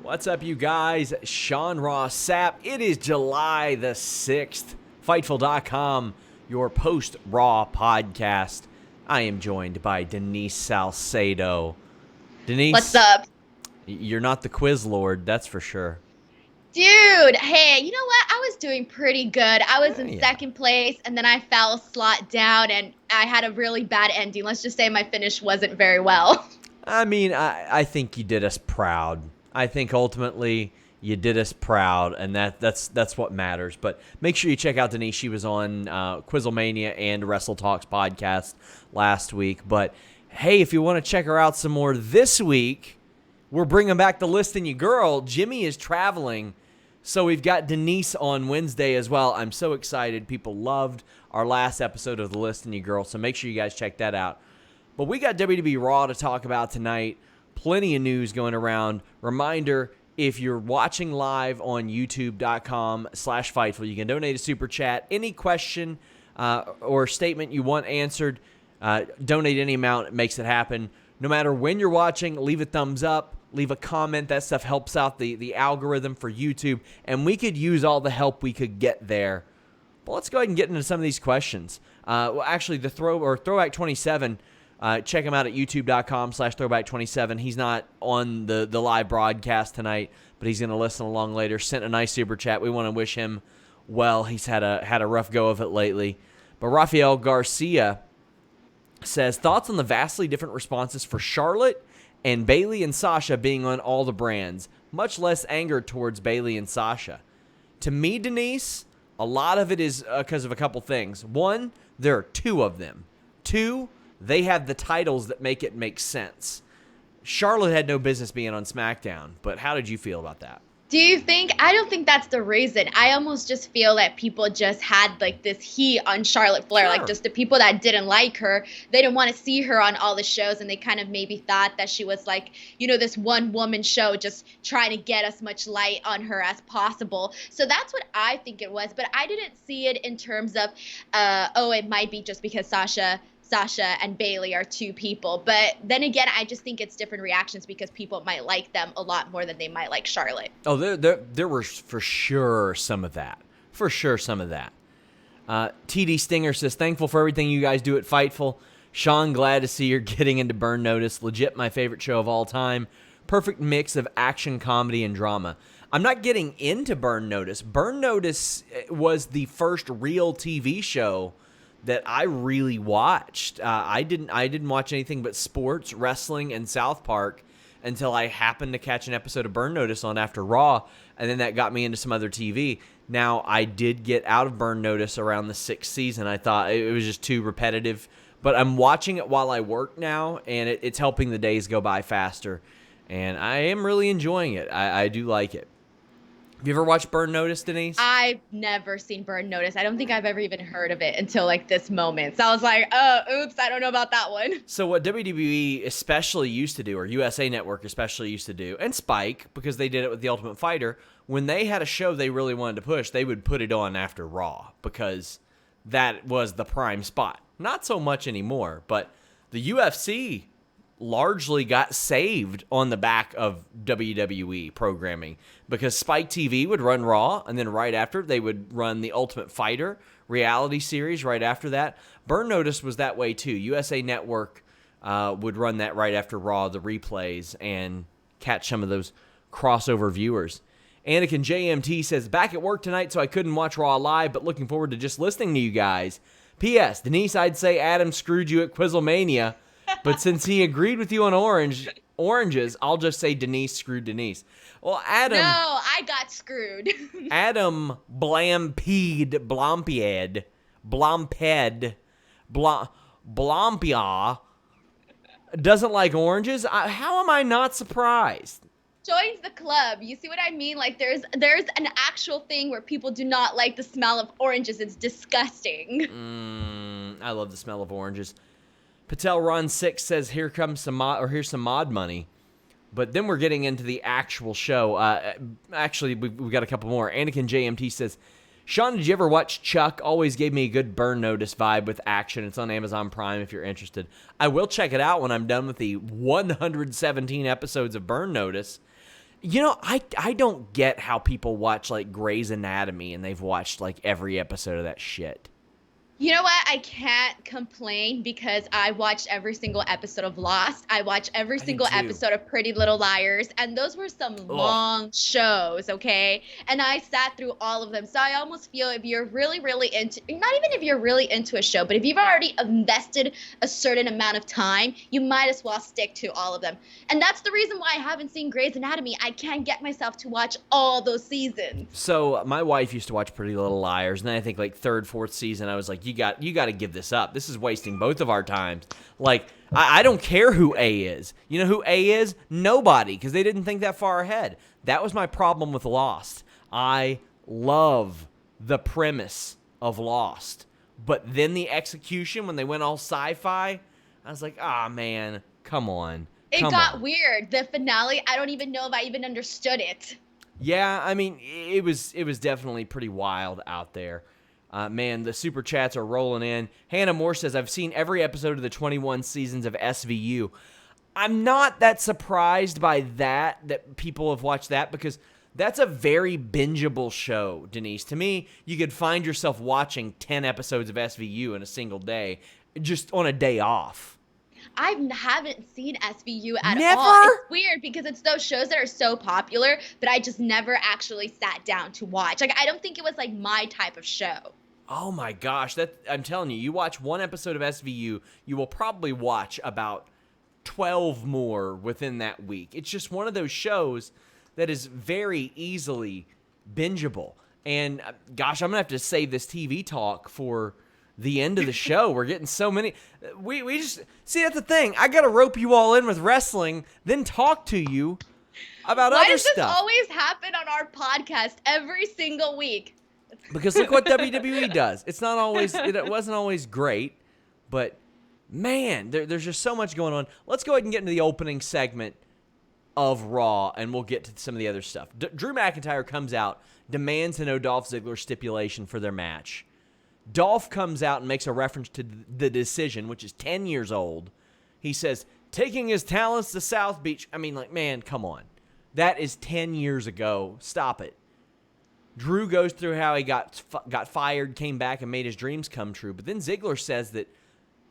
What's up, you guys? Sean Ross Sapp. It is July the 6th. Fightful.com, your post-Raw podcast. I am joined by Denise Salcedo. Denise. What's up? You're not the quiz lord, that's for sure. Dude, hey, you know what? I was doing pretty good. I was in second place, and then I fell a slot down, and I had a really bad ending. Let's just say my finish wasn't very well. I mean, I think you did us proud. I think ultimately you did us proud, and that's what matters. But make sure you check out Denise. She was on Quizlemania and Wrestle Talks podcast last week. But hey, if you want to check her out some more this week, we're bringing back the List and You Girl. Jimmy is traveling, so we've got Denise on Wednesday as well. I'm so excited. People loved our last episode of the List and You Girl, so make sure you guys check that out. But we got WWE Raw to talk about tonight. Plenty of news going around. Reminder, if you're watching live on youtube.com/Fightful, you can donate a super chat. Any question or statement you want answered, donate any amount. It makes it happen. No matter when you're watching, leave a thumbs up. Leave a comment. That stuff helps out the algorithm for YouTube. And we could use all the help we could get there. But let's go ahead and get into some of these questions. Well, actually, the Throwback 27... check him out at youtube.com/throwback27. He's not on the live broadcast tonight, but he's going to listen along later. Sent a nice super chat. We want to wish him well. He's had a rough go of it lately. But Rafael Garcia says, thoughts on the vastly different responses for Charlotte and Bayley and Sasha being on all the brands. Much less anger towards Bayley and Sasha. To me, Denise, a lot of it is because of a couple things. One, there are two of them. Two, they have the titles that make it make sense. Charlotte had no business being on SmackDown, but how did you feel about that? Do you think? I don't think that's the reason. I almost just feel that people just had like this heat on Charlotte Flair. Sure. Like just the people that didn't like her, they didn't want to see her on all the shows, and they kind of maybe thought that she was like, this one woman show just trying to get as much light on her as possible. So that's what I think it was, but I didn't see it in terms of, it might be just because Sasha and Bayley are two people. But then again, I just think it's different reactions because people might like them a lot more than they might like Charlotte. Oh, there was for sure some of that. For sure some of that. TD Stinger says, thankful for everything you guys do at Fightful. Sean, glad to see you're getting into Burn Notice. Legit my favorite show of all time. Perfect mix of action, comedy, and drama. I'm not getting into Burn Notice. Burn Notice was the first real TV show that I really watched. I didn't watch anything but sports, wrestling, and South Park until I happened to catch an episode of Burn Notice on after Raw, and then that got me into some other TV. Now, I did get out of Burn Notice around the 6th season. I thought it was just too repetitive, but I'm watching it while I work now, and it's helping the days go by faster, and I am really enjoying it. I do like it. Have you ever watched Burn Notice, Denise? I've never seen Burn Notice. I don't think I've ever even heard of it until like this moment. So I was like, oh, oops, I don't know about that one. So what WWE especially used to do, or USA Network especially used to do, and Spike, because they did it with The Ultimate Fighter, when they had a show they really wanted to push, they would put it on after Raw, because that was the prime spot. Not so much anymore, but the UFC largely got saved on the back of WWE programming because Spike TV would run Raw, and then right after they would run the Ultimate Fighter reality series right after that. Burn Notice was that way too. USA Network would run that right after Raw, the replays, and catch some of those crossover viewers. Anakin JMT says, back at work tonight, so I couldn't watch Raw live, but looking forward to just listening to you guys. P.S. Denise, I'd say Adam screwed you at Quizlemania, but since he agreed with you on oranges, I'll just say Denise screwed Denise. Well, Adam... No, I got screwed. Adam Blampia doesn't like oranges. How am I not surprised? Joins the club. You see what I mean? Like there's an actual thing where people do not like the smell of oranges. It's disgusting. I love the smell of oranges. Patel Ron 6 says, here's some mod money. But then we're getting into the actual show. Actually, we've got a couple more. Anakin JMT says, Sean, did you ever watch Chuck? Always gave me a good Burn Notice vibe with action. It's on Amazon Prime if you're interested. I will check it out when I'm done with the 117 episodes of Burn Notice. You know, I don't get how people watch, like, Grey's Anatomy and they've watched, like, every episode of that shit. You know what? I can't complain because I watched every single episode of Lost. I watched every I did single too. episode of Pretty Little Liars, and those were some long shows, okay? And I sat through all of them. So I almost feel if you're really, really into, not even if you're really into a show, but if you've already invested a certain amount of time, you might as well stick to all of them. And that's the reason why I haven't seen Grey's Anatomy. I can't get myself to watch all those seasons. So my wife used to watch Pretty Little Liars, and then I think like third, fourth season, I was like, you got to give this up. This is wasting both of our times. Like, I don't care who A is. You know who A is? Nobody, because they didn't think that far ahead. That was my problem with Lost. I love the premise of Lost, but then the execution when they went all sci-fi, I was like, man, come on. It got weird. The finale, I don't even know if I even understood it. Yeah, I mean, it was definitely pretty wild out there. Man, the super chats are rolling in. Hannah Moore says, I've seen every episode of the 21 seasons of SVU. I'm not that surprised by that people have watched that, because that's a very bingeable show, Denise. To me, you could find yourself watching 10 episodes of SVU in a single day, just on a day off. I haven't seen SVU at Never? all. It's weird because it's those shows that are so popular, but I just never actually sat down to watch. Like, I don't think it was like my type of show. Oh my gosh, I'm telling you, you watch one episode of SVU, you will probably watch about 12 more within that week. It's just one of those shows that is very easily bingeable. And gosh, I'm going to have to save this TV talk for the end of the show. We're getting so many. We just, see, that's the thing. I got to rope you all in with wrestling, then talk to you about Why other does this stuff. always happen on our podcast every single week? Because look what WWE does. It wasn't always great, but man, there's just so much going on. Let's go ahead and get into the opening segment of Raw, and we'll get to some of the other stuff. Drew McIntyre comes out, demands to know Dolph Ziggler's stipulation for their match. Dolph comes out and makes a reference to the decision, which is 10 years old. He says, taking his talents to South Beach. I mean, like, man, come on. That is 10 years ago. Stop it. Drew goes through how he got fired, came back, and made his dreams come true. But then Ziggler says that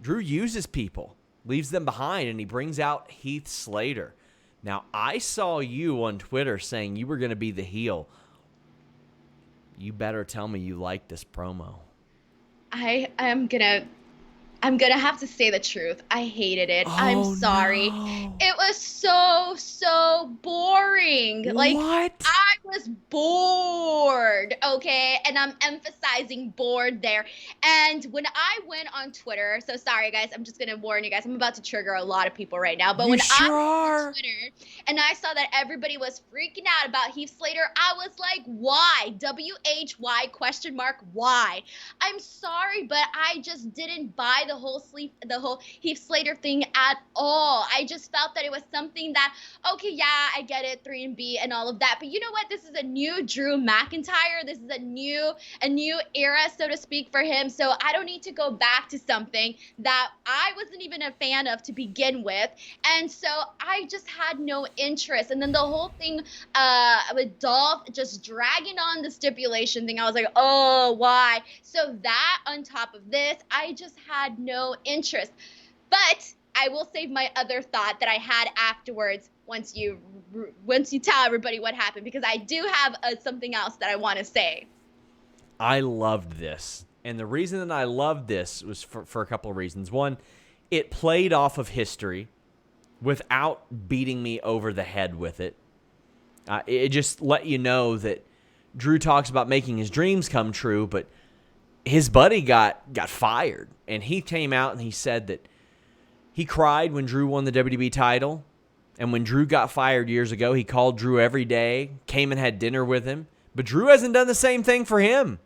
Drew uses people, leaves them behind, and he brings out Heath Slater. Now, I saw you on Twitter saying you were going to be the heel. You better tell me you like this promo. I'm gonna have to say the truth. I hated it. I'm sorry. No. It was so boring. Like, What? I was bored, okay? And I'm emphasizing bored there. And when I went on Twitter, so sorry guys, I'm just gonna warn you guys, I'm about to trigger a lot of people right now. But You when sure I went are. on Twitter and I saw that everybody was freaking out about Heath Slater, I was like, why? WHY ? Why? I'm sorry, but I just didn't buy the whole Heath Slater thing at all. I just felt that it was something that, okay, yeah, I get it, 3&B and all of that, but you know what? This is a new Drew McIntyre. This is a new era, so to speak, for him. So I don't need to go back to something that I wasn't even a fan of to begin with. And so I just had no interest. And then the whole thing with Dolph just dragging on the stipulation thing, I was like, oh, why? So that on top of this, I just had no interest. But I will save my other thought that I had afterwards once you tell everybody what happened, because I do have something else that I want to say. I loved this. And the reason that I loved this was for a couple of reasons. One, it played off of history without beating me over the head with it. It just let you know that Drew talks about making his dreams come true, but his buddy got fired. And he came out and he said that he cried when Drew won the WWE title. And when Drew got fired years ago, he called Drew every day, came and had dinner with him. But Drew hasn't done the same thing for him.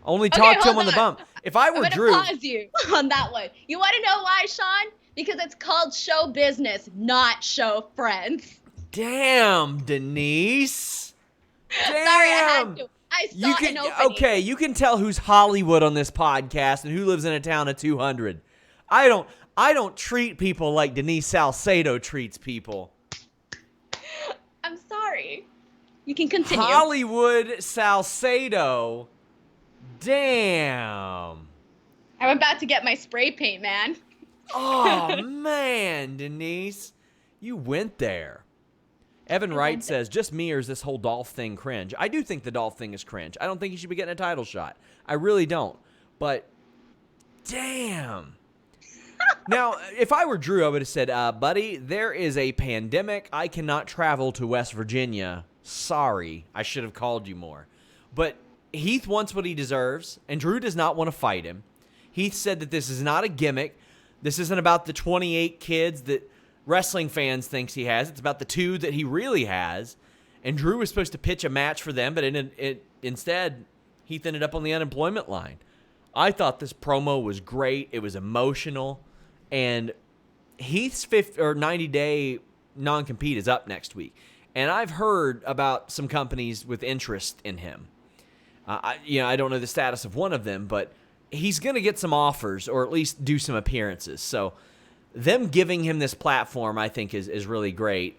Only talked to him on the bump. If I were Drew... I'm going to pause you on that one. You want to know why, Sean? Because it's called show business, not show friends. Damn, Denise. Damn. Sorry, I had to. I saw an opening. Okay, you can tell who's Hollywood on this podcast and who lives in a town of 200. I don't treat people like Denise Salcedo treats people. I'm sorry. You can continue. Hollywood Salcedo. Damn. I'm about to get my spray paint, man. Oh, man, Denise. You went there. Evan Wright says, just me or is this whole Dolph thing cringe? I do think the Dolph thing is cringe. I don't think he should be getting a title shot. I really don't. But, damn. Now, if I were Drew, I would have said, buddy, there is a pandemic. I cannot travel to West Virginia. Sorry. I should have called you more. But Heath wants what he deserves, and Drew does not want to fight him. Heath said that this is not a gimmick. This isn't about the 28 kids that wrestling fans thinks he has. It's about the 2 that he really has. And Drew was supposed to pitch a match for them, but instead, Heath ended up on the unemployment line. I thought this promo was great. It was emotional. And Heath's 90-day non-compete is up next week. And I've heard about some companies with interest in him. I don't know the status of one of them, but he's going to get some offers or at least do some appearances. So them giving him this platform, I think, is really great.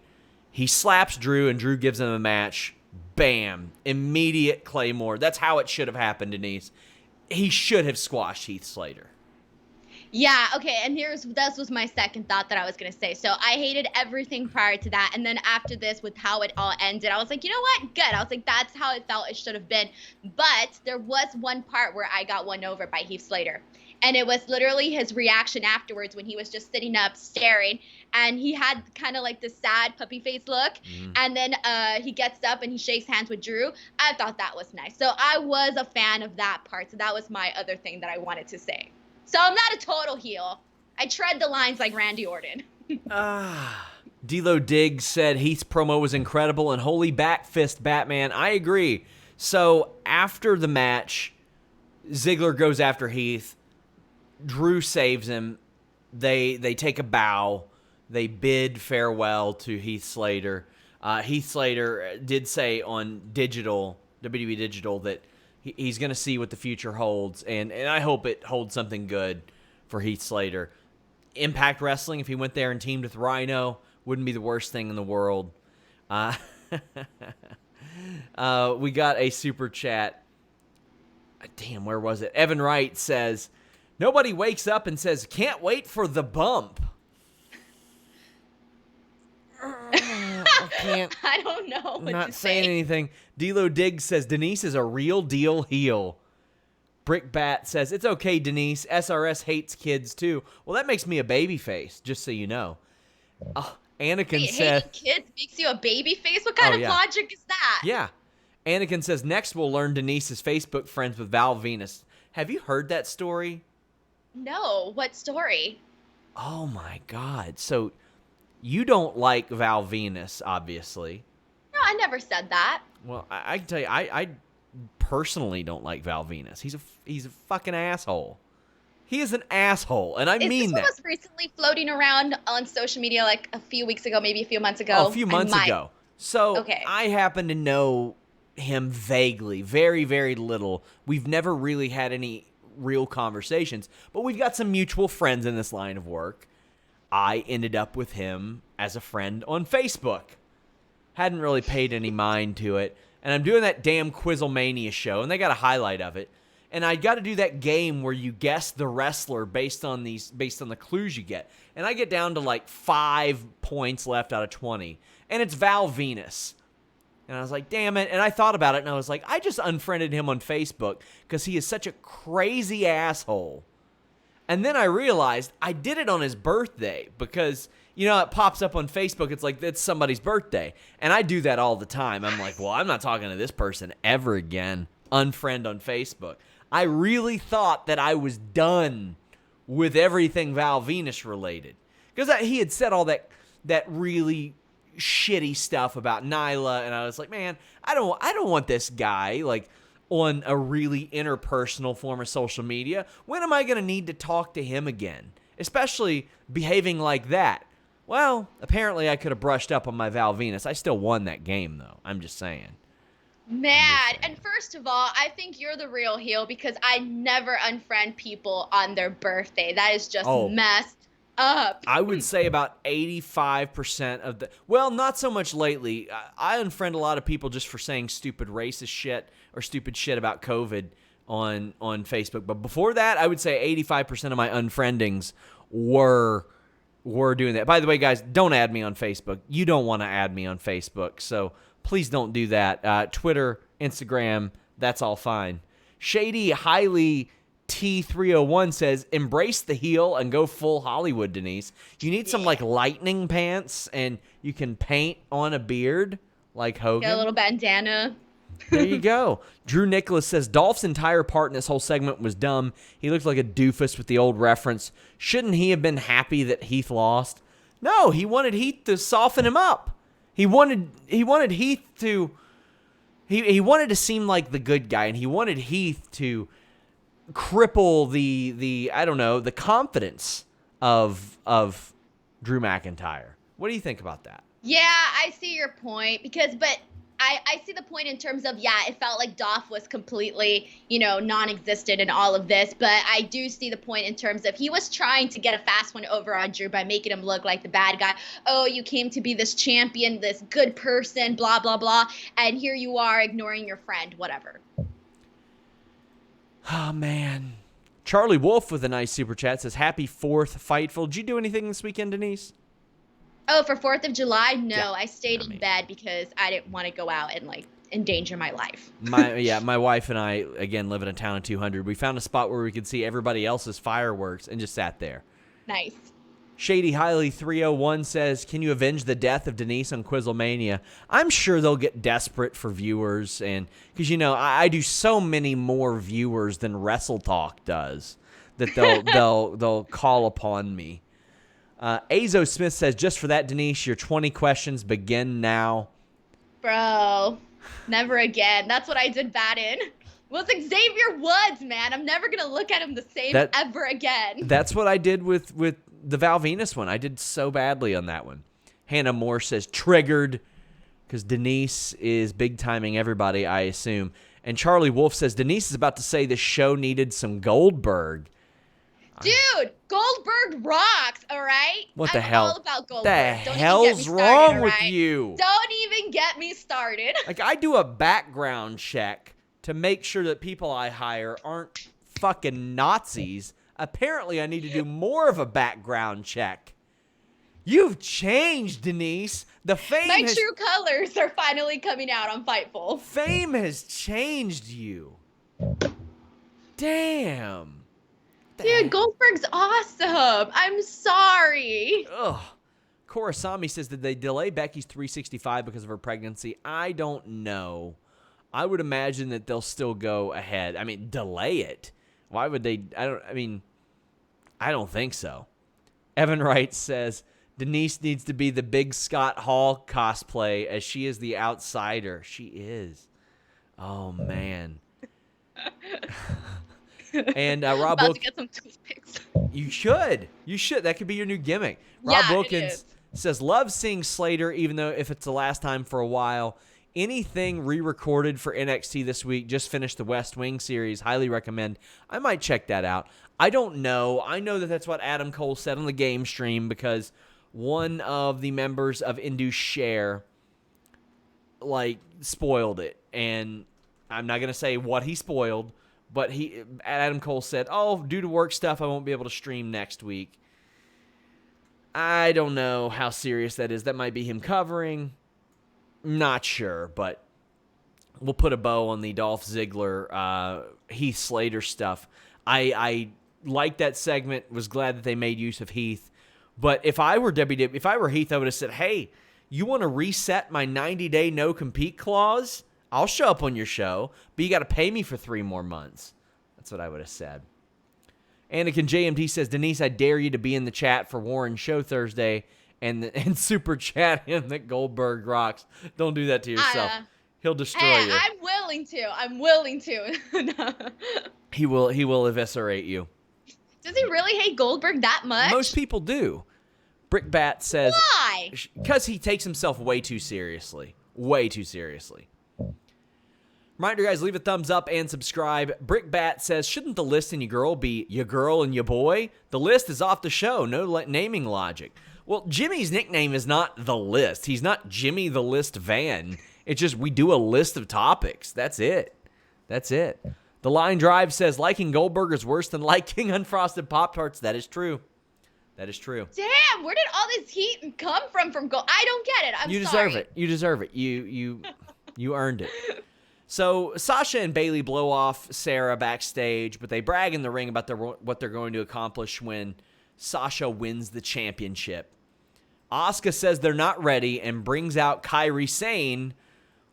He slaps Drew, and Drew gives him a match. Bam. Immediate Claymore. That's how it should have happened, Denise. He should have squashed Heath Slater. Yeah, okay, and this was my second thought that I was going to say. So I hated everything prior to that, and then after this, with how it all ended, I was like, you know what? Good. I was like, that's how it felt it should have been. But there was one part where I got won over by Heath Slater, and it was literally his reaction afterwards when he was just sitting up staring, and he had kind of like this sad puppy face look, and then he gets up and he shakes hands with Drew. I thought that was nice. So I was a fan of that part, so that was my other thing that I wanted to say. So I'm not a total heel. I tread the lines like Randy Orton. D'Lo Diggs said Heath's promo was incredible and holy back fist Batman. I agree. So after the match, Ziggler goes after Heath. Drew saves him. They take a bow. They bid farewell to Heath Slater. Heath Slater did say on WWE Digital, that he's going to see what the future holds, and I hope it holds something good for Heath Slater. Impact Wrestling, if he went there and teamed with Rhino, wouldn't be the worst thing in the world. We got a super chat. Damn, where was it? Evan Wright says, nobody wakes up and says, can't wait for the bump. I can't. I don't know what not to saying say. anything. D'Lo Diggs says Denise is a real deal heel. Brickbat says it's okay, Denise. SRS hates kids too. Well, that makes me a baby face, just so you know. Anakin says hating kids makes you a baby face. What kind of logic is that? Yeah. Anakin says next we'll learn Denise is Facebook friends with Val Venus. Have you heard that story? No. What story? Oh my God. So you don't like Val Venus, obviously. No, I never said that. Well, I can tell you, I personally don't like Val Venus. He's a fucking asshole. He is an asshole, and I mean that. This was recently floating around on social media like a few weeks ago, maybe a few months ago. Oh, a few months ago. So okay. I happen to know him vaguely, very, very little. We've never really had any real conversations, but we've got some mutual friends in this line of work. I ended up with him as a friend on Facebook. Hadn't really paid any mind to it. And I'm doing that damn Quizzlemania show, and they got a highlight of it. And I got to do that game where you guess the wrestler based on the clues you get. And I get down to like 5 points left out of 20. And it's Val Venus. And I was like, damn it. And I thought about it, and I was like, I just unfriended him on Facebook because he is such a crazy asshole. And then I realized I did it on his birthday because, it pops up on Facebook. It's like, it's somebody's birthday. And I do that all the time. I'm like, well, I'm not talking to this person ever again. Unfriend on Facebook. I really thought that I was done with everything Val Venus related. Because he had said all that really shitty stuff about Nyla. And I was like, man, I don't want this guy, like, on a really interpersonal form of social media. When am I going to need to talk to him again? Especially behaving like that. Well, apparently I could have brushed up on my Val Venus. I still won that game, though. I'm just saying. Mad. And first of all, I think you're the real heel because I never unfriend people on their birthday. That is just messed up. I would say about 85% of the... Well, not so much lately. I unfriend a lot of people just for saying stupid racist shit or stupid shit about COVID on Facebook. But before that, I would say 85% of my unfriendings were doing that. By the way, guys, don't add me on Facebook. You don't want to add me on Facebook, so please don't do that. Twitter, Instagram, that's all fine. Shady Highly T301 says, embrace the heel and go full Hollywood, Denise. You need some like lightning pants and you can paint on a beard like Hogan. Get a little bandana. There you go. Drew Nicholas says, Dolph's entire part in this whole segment was dumb. He looked like a doofus with the old reference. Shouldn't he have been happy that Heath lost? No, he wanted Heath to soften him up. He wanted Heath to... He wanted to seem like the good guy, and he wanted Heath to cripple the I don't know, the confidence of Drew McIntyre. What do you think about that? Yeah, I see your point but I see the point in terms of, yeah, it felt like Dolph was completely, non-existent in all of this, but I do see the point in terms of he was trying to get a fast one over on Drew by making him look like the bad guy. Oh, you came to be this champion, this good person, blah, blah, blah, and here you are ignoring your friend, whatever. Oh, man. Charlie Wolf with a nice super chat says, happy 4th Fightful. Did you do anything this weekend, Denise? Oh, for 4th of July? No, Yeah. I stayed in bed because I didn't want to go out and, endanger my life. My wife and I, again, live in a town of 200. We found a spot where we could see everybody else's fireworks and just sat there. Nice. Shady Highly 301 says, can you avenge the death of Denise on Quizzlemania? I'm sure they'll get desperate for viewers, and because, I do so many more viewers than Wrestle Talk does that they'll call upon me. Azo Smith says, just for that, Denise, your 20 questions begin now. Bro, never again. That's what I did bad in. Was Xavier Woods, man. I'm never going to look at him the same ever again. That's what I did with the Val Venus one. I did so badly on that one. Hannah Moore says, triggered, because Denise is big-timing everybody, I assume. And Charlie Wolf says, Denise is about to say the show needed some Goldberg. Dude, Goldberg rocks, all right? What the hell? I'm all about Goldberg. The hell's wrong with you? Don't even get me started. Like, I do a background check to make sure that people I hire aren't fucking Nazis. Apparently, I need to do more of a background check. You've changed, Denise. The fame My true colors are finally coming out on Fightful. Fame has changed you. Damn. Dude, Goldberg's awesome. I'm sorry. Ugh. Korasami says, did they delay Becky's 365 because of her pregnancy? I don't know. I would imagine that they'll still go ahead. I mean, delay it. Why would they? I don't think so. Evan Wright says, Denise needs to be the Big Scott Hall cosplay as she is the outsider. She is. Oh, man. And Rob about to get some toothpicks. You should. That could be your new gimmick. Yeah, Rob Wilkins says, love seeing Slater, even though if it's the last time for a while. Anything re-recorded for NXT this week. Just finished the West Wing series. Highly recommend. I might check that out. I don't know. I know that that's what Adam Cole said on the game stream because one of the members of Induce Share spoiled it. And I'm not going to say what he spoiled. But Adam Cole said, due to work stuff, I won't be able to stream next week. I don't know how serious that is. That might be him covering. Not sure, but we'll put a bow on the Dolph Ziggler, Heath Slater stuff. I liked that segment, was glad that they made use of Heath. But if I were Heath, I would have said, hey, you want to reset my 90-day no-compete clause? I'll show up on your show, but you got to pay me for 3 more months. That's what I would have said. Anakin JMT says, Denise, I dare you to be in the chat for Warren's show Thursday and super chat him that Goldberg rocks. Don't do that to yourself. He'll destroy you. I'm willing to. He will eviscerate you. Does he really hate Goldberg that much? Most people do. Brickbat says, why? Because he takes himself way too seriously. Way too seriously. Reminder, guys, leave a thumbs up and subscribe. Brickbat says, shouldn't the list and your girl be your girl and your boy? The list is off the show. No naming logic. Well, Jimmy's nickname is not the list. He's not Jimmy the List Van. It's just we do a list of topics. That's it. That's it. The Line Drive says, liking Goldberg is worse than liking unfrosted Pop-Tarts. That is true. That is true. Damn, where did all this heat come from Gold? I don't get it. You sorry. deserve it. You deserve it. You earned it. So Sasha and Bayley blow off Sarah backstage, but they brag in the ring about what they're going to accomplish when Sasha wins the championship. Asuka says they're not ready and brings out Kairi Sane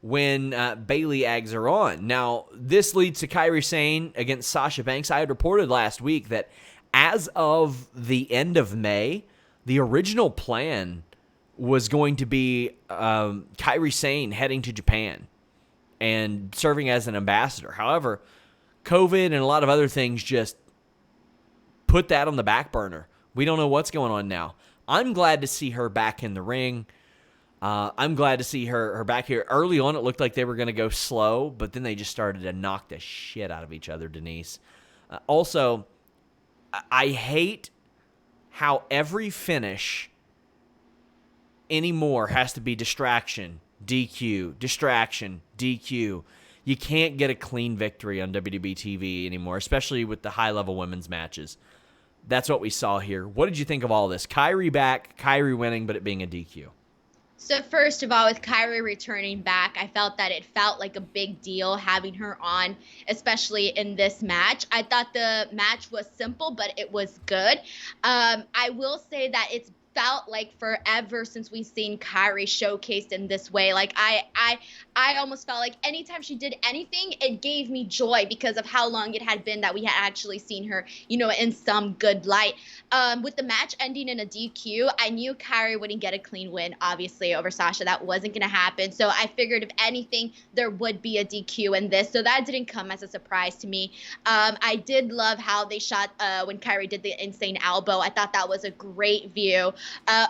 when Bayley eggs her on. Now, this leads to Kairi Sane against Sasha Banks. I had reported last week that as of the end of May, the original plan was going to be Kairi Sane heading to Japan and serving as an ambassador. However, COVID and a lot of other things just put that on the back burner. We don't know what's going on now. I'm glad to see her back in the ring. I'm glad to see her back here. Early on, it looked like they were going to go slow, but then they just started to knock the shit out of each other, Denise. Also, I hate how every finish anymore has to be distraction, DQ, distraction, DQ. You can't get a clean victory on WWE TV anymore, especially with the high-level women's matches. That's what we saw here. What did you think of all this? Kairi back, Kairi winning, but it being a DQ. So first of all, with Kairi returning back, I felt that it felt like a big deal having her on, especially in this match. I thought the match was simple, but it was good. I will say that it's felt like forever since we've seen Kairi showcased in this way. Like I almost felt like anytime she did anything, it gave me joy because of how long it had been that we had actually seen her, in some good light. With the match ending in a DQ, I knew Kairi wouldn't get a clean win, obviously, over Sasha. That wasn't going to happen. So I figured if anything, there would be a DQ in this. So that didn't come as a surprise to me. I did love how they shot when Kairi did the insane elbow. I thought that was a great view.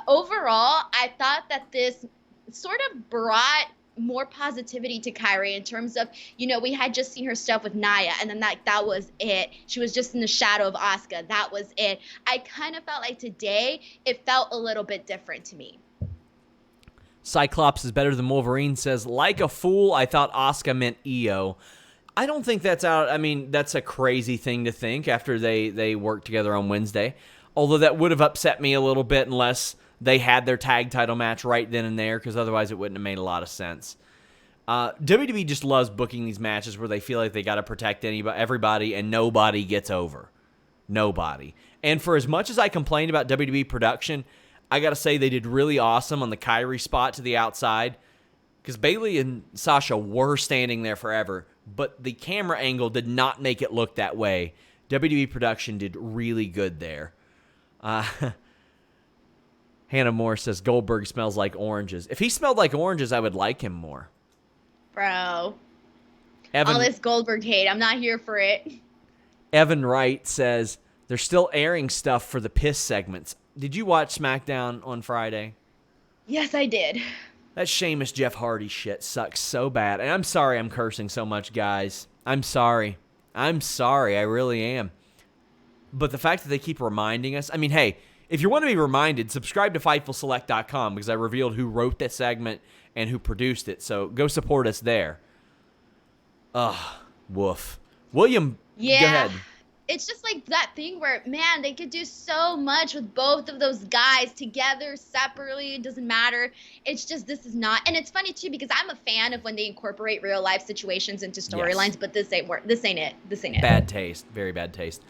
Overall, I thought that this sort of brought more positivity to Kairi in terms of, we had just seen her stuff with Nia, and then that was it. She was just in the shadow of Asuka. That was it. I kind of felt like today it felt a little bit different to me. Cyclops is better than Wolverine says, like a fool, I thought Asuka meant EO. I don't think that's out. I mean, that's a crazy thing to think after they worked together on Wednesday. Although that would have upset me a little bit unless they had their tag title match right then and there, because otherwise it wouldn't have made a lot of sense. WWE just loves booking these matches where they feel like they got to protect everybody and nobody gets over. Nobody. And for as much as I complained about WWE production, I got to say they did really awesome on the Kairi spot to the outside, because Bayley and Sasha were standing there forever, but the camera angle did not make it look that way. WWE production did really good there. Hannah Moore says Goldberg smells like oranges. If he smelled like oranges, I would like him more. Bro. Evan, all this Goldberg hate, I'm not here for it. Evan Wright says they're still airing stuff for the piss segments. Did you watch SmackDown on Friday? Yes, I did. That Sheamus Jeff Hardy shit sucks so bad. And I'm sorry I'm cursing so much, guys. I'm sorry. I really am. But the fact that they keep reminding us, I mean, hey, if you want to be reminded, subscribe to FightfulSelect.com because I revealed who wrote that segment and who produced it. So go support us there. Ugh, woof. William, yeah. Go ahead. It's just like that thing where, man, they could do so much with both of those guys together, separately. It doesn't matter. It's just this is not. And it's funny, too, because I'm a fan of when they incorporate real-life situations into storylines, yes. But this ain't it. This ain't it. Bad taste. Very bad taste.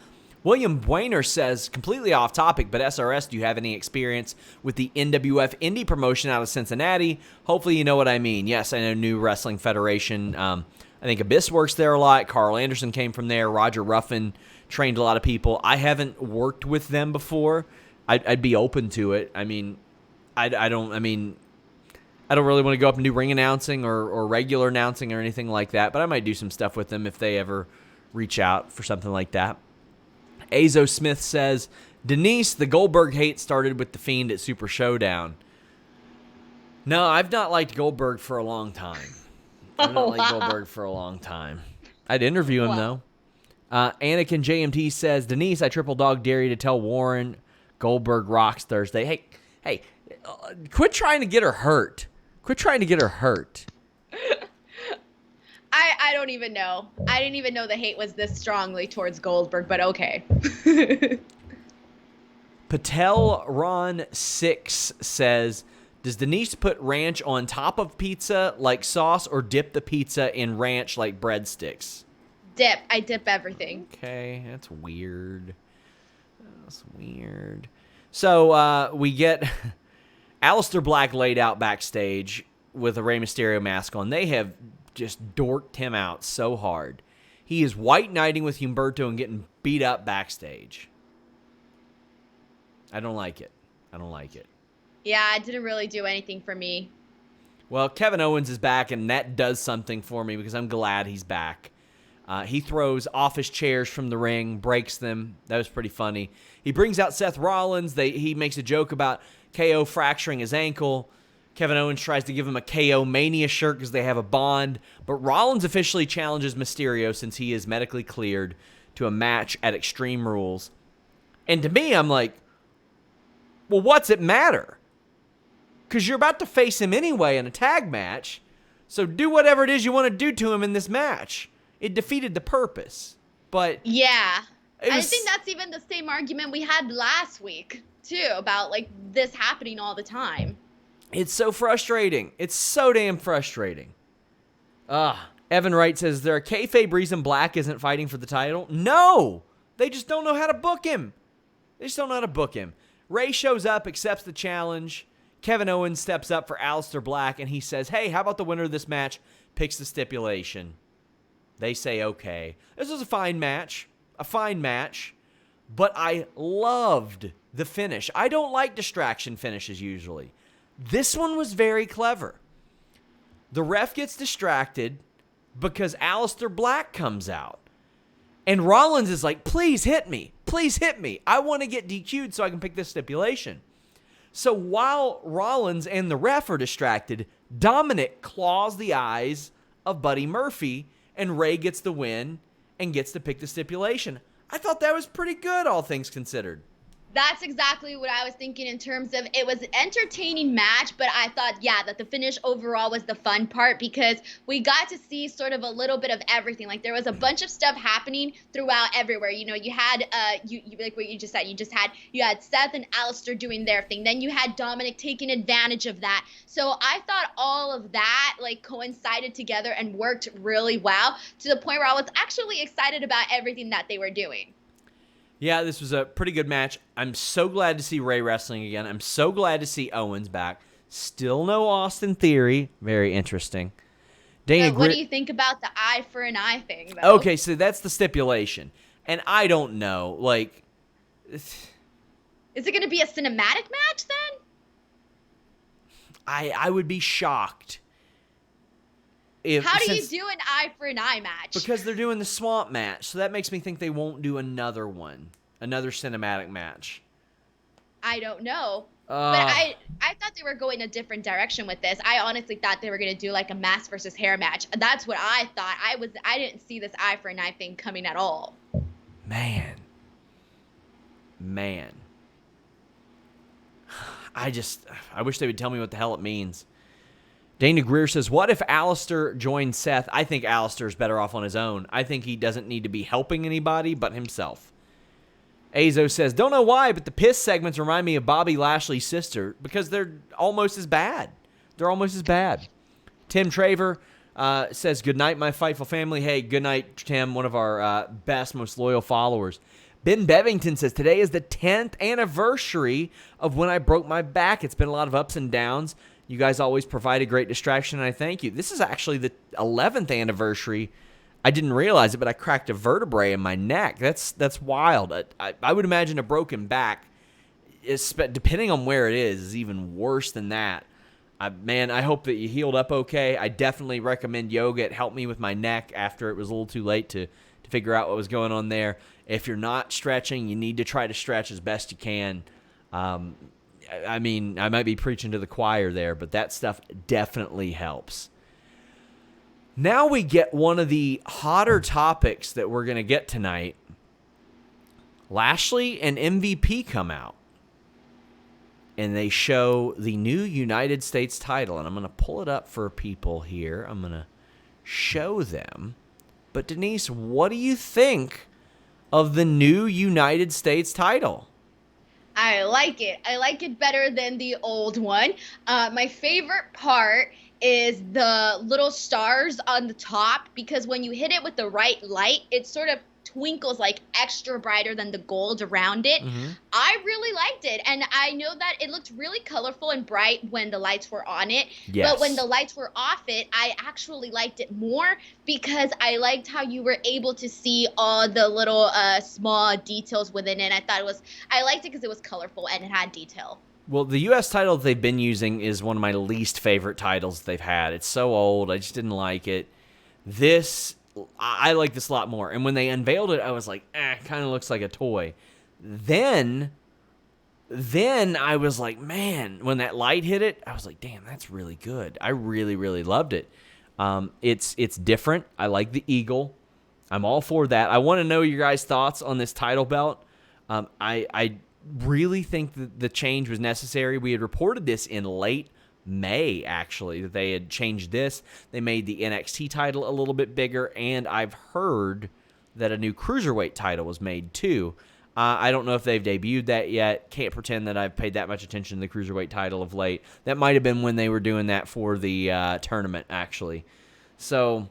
William Buener says, completely off topic, but SRS, do you have any experience with the NWF indie promotion out of Cincinnati? Hopefully you know what I mean. Yes, I know New Wrestling Federation. I think Abyss works there a lot. Carl Anderson came from there. Roger Ruffin trained a lot of people. I haven't worked with them before. I'd be open to it. I mean, I don't really want to go up and do ring announcing or regular announcing or anything like that, but I might do some stuff with them if they ever reach out for something like that. Azo Smith says, Denise, the Goldberg hate started with The Fiend at Super Showdown. No, I've not liked Goldberg for a long time. I've not liked Wow. Goldberg for a long time. I'd interview him, Wow. though. Anakin JMT says, Denise, I triple dog dare you to tell Warren Goldberg rocks Thursday. Hey, quit trying to get her hurt. Quit trying to get her hurt. I don't even know. I didn't even know the hate was this strongly towards Goldberg, but okay. Patel Ron 6 says, does Denise put ranch on top of pizza like sauce or dip the pizza in ranch like breadsticks? Dip. I dip everything. Okay, that's weird. So we get Aleister Black laid out backstage with a Rey Mysterio mask on. They have just dorked him out so hard. He is white knighting with Humberto and getting beat up backstage. I don't like it. Yeah, it didn't really do anything for me. Well, Kevin Owens is back, and that does something for me because I'm glad he's back. He throws office chairs from the ring, breaks them. That was pretty funny. He brings out Seth Rollins. He makes a joke about KO fracturing his ankle. Kevin Owens tries to give him a KO Mania shirt because they have a bond. But Rollins officially challenges Mysterio since he is medically cleared to a match at Extreme Rules. And to me, I'm like, well, what's it matter? Because you're about to face him anyway in a tag match. So do whatever it is you want to do to him in this match. It defeated the purpose. But yeah, I think that's even the same argument we had last week, too, about, like, this happening all the time. It's so frustrating. It's so damn frustrating. Evan Wright says, there a kayfabe reason Black isn't fighting for the title? No! They just don't know how to book him. Ray shows up, accepts the challenge. Kevin Owens steps up for Aleister Black, and he says, hey, how about the winner of this match picks the stipulation? They say, okay. This was a fine match, but I loved the finish. I don't like distraction finishes usually. This one was very clever. The ref gets distracted because Aleister Black comes out. And Rollins is like, please hit me. I want to get DQ'd so I can pick this stipulation. So while Rollins and the ref are distracted, Dominic claws the eyes of Buddy Murphy, and Ray gets the win and gets to pick the stipulation. I thought that was pretty good, all things considered. That's exactly what I was thinking in terms of it was an entertaining match, but I thought, yeah, that the finish overall was the fun part because we got to see sort of a little bit of everything. Like there was a bunch of stuff happening throughout everywhere. You know, you had you like what you just said. You had Seth and Aleister doing their thing. Then you had Dominic taking advantage of that. So I thought all of that like coincided together and worked really well to the point where I was actually excited about everything that they were doing. Yeah, this was a pretty good match. I'm so glad to see Ray wrestling again. I'm so glad to see Owens back. Still no Austin Theory. Very interesting. What do you think about the eye for an eye thing, though? Okay, so that's the stipulation. And I don't know. Like, is it going to be a cinematic match then? I would be shocked. How do you do an eye for an eye match? Because they're doing the swamp match, so that makes me think they won't do another cinematic match. I don't know. But I thought they were going a different direction with this. I honestly thought they were going to do like a mask versus hair match. That's what I thought. I didn't see this eye for an eye thing coming at all. Man. I wish they would tell me what the hell it means. Dana Greer says, what if Aleister joins Seth? I think Aleister's better off on his own. I think he doesn't need to be helping anybody but himself. Azo says, don't know why, but the piss segments remind me of Bobby Lashley's sister because they're almost as bad. Tim Traver says, good night, my Fightful family. Hey, good night, Tim, one of our best, most loyal followers. Ben Bevington says, today is the 10th anniversary of when I broke my back. It's been a lot of ups and downs. You guys always provide a great distraction, and I thank you. This is actually the 11th anniversary. I didn't realize it, but I cracked a vertebrae in my neck. That's wild. I would imagine a broken back, depending on where it is even worse than that. I hope that you healed up okay. I definitely recommend yoga. It helped me with my neck after it was a little too late to figure out what was going on there. If you're not stretching, you need to try to stretch as best you can. I might be preaching to the choir there, but that stuff definitely helps. Now we get one of the hotter topics that we're going to get tonight. Lashley and MVP come out, and they show the new United States title. And I'm going to pull it up for people here. I'm going to show them. But Denise, what do you think of the new United States title? I like it. I like it better than the old one. My favorite part is the little stars on the top, because when you hit it with the right light, it sort of twinkles like extra brighter than the gold around it. I really liked it, and I know that it looked really colorful and bright when the lights were on it. Yes. But when the lights were off it, I actually liked it more, because I liked how you were able to see all the little small details within it. I liked it because it was colorful and it had detail. Well, the U.S. title they've been using is one of my least favorite titles they've had. It's so old. I just didn't like it. I like this a lot more. And when they unveiled it, I was like, kind of looks like a toy. Then I was like, man, when that light hit it, I was like, damn, that's really good. I really, really loved it. It's different. I like the eagle. I'm all for that. I want to know your guys' thoughts on this title belt. I really think that the change was necessary. We had reported this in late May, actually, that they had changed this. They made the NXT title a little bit bigger, and I've heard that a new Cruiserweight title was made, too. I don't know if they've debuted that yet. Can't pretend that I've paid that much attention to the Cruiserweight title of late. That might have been when they were doing that for the tournament, actually. So,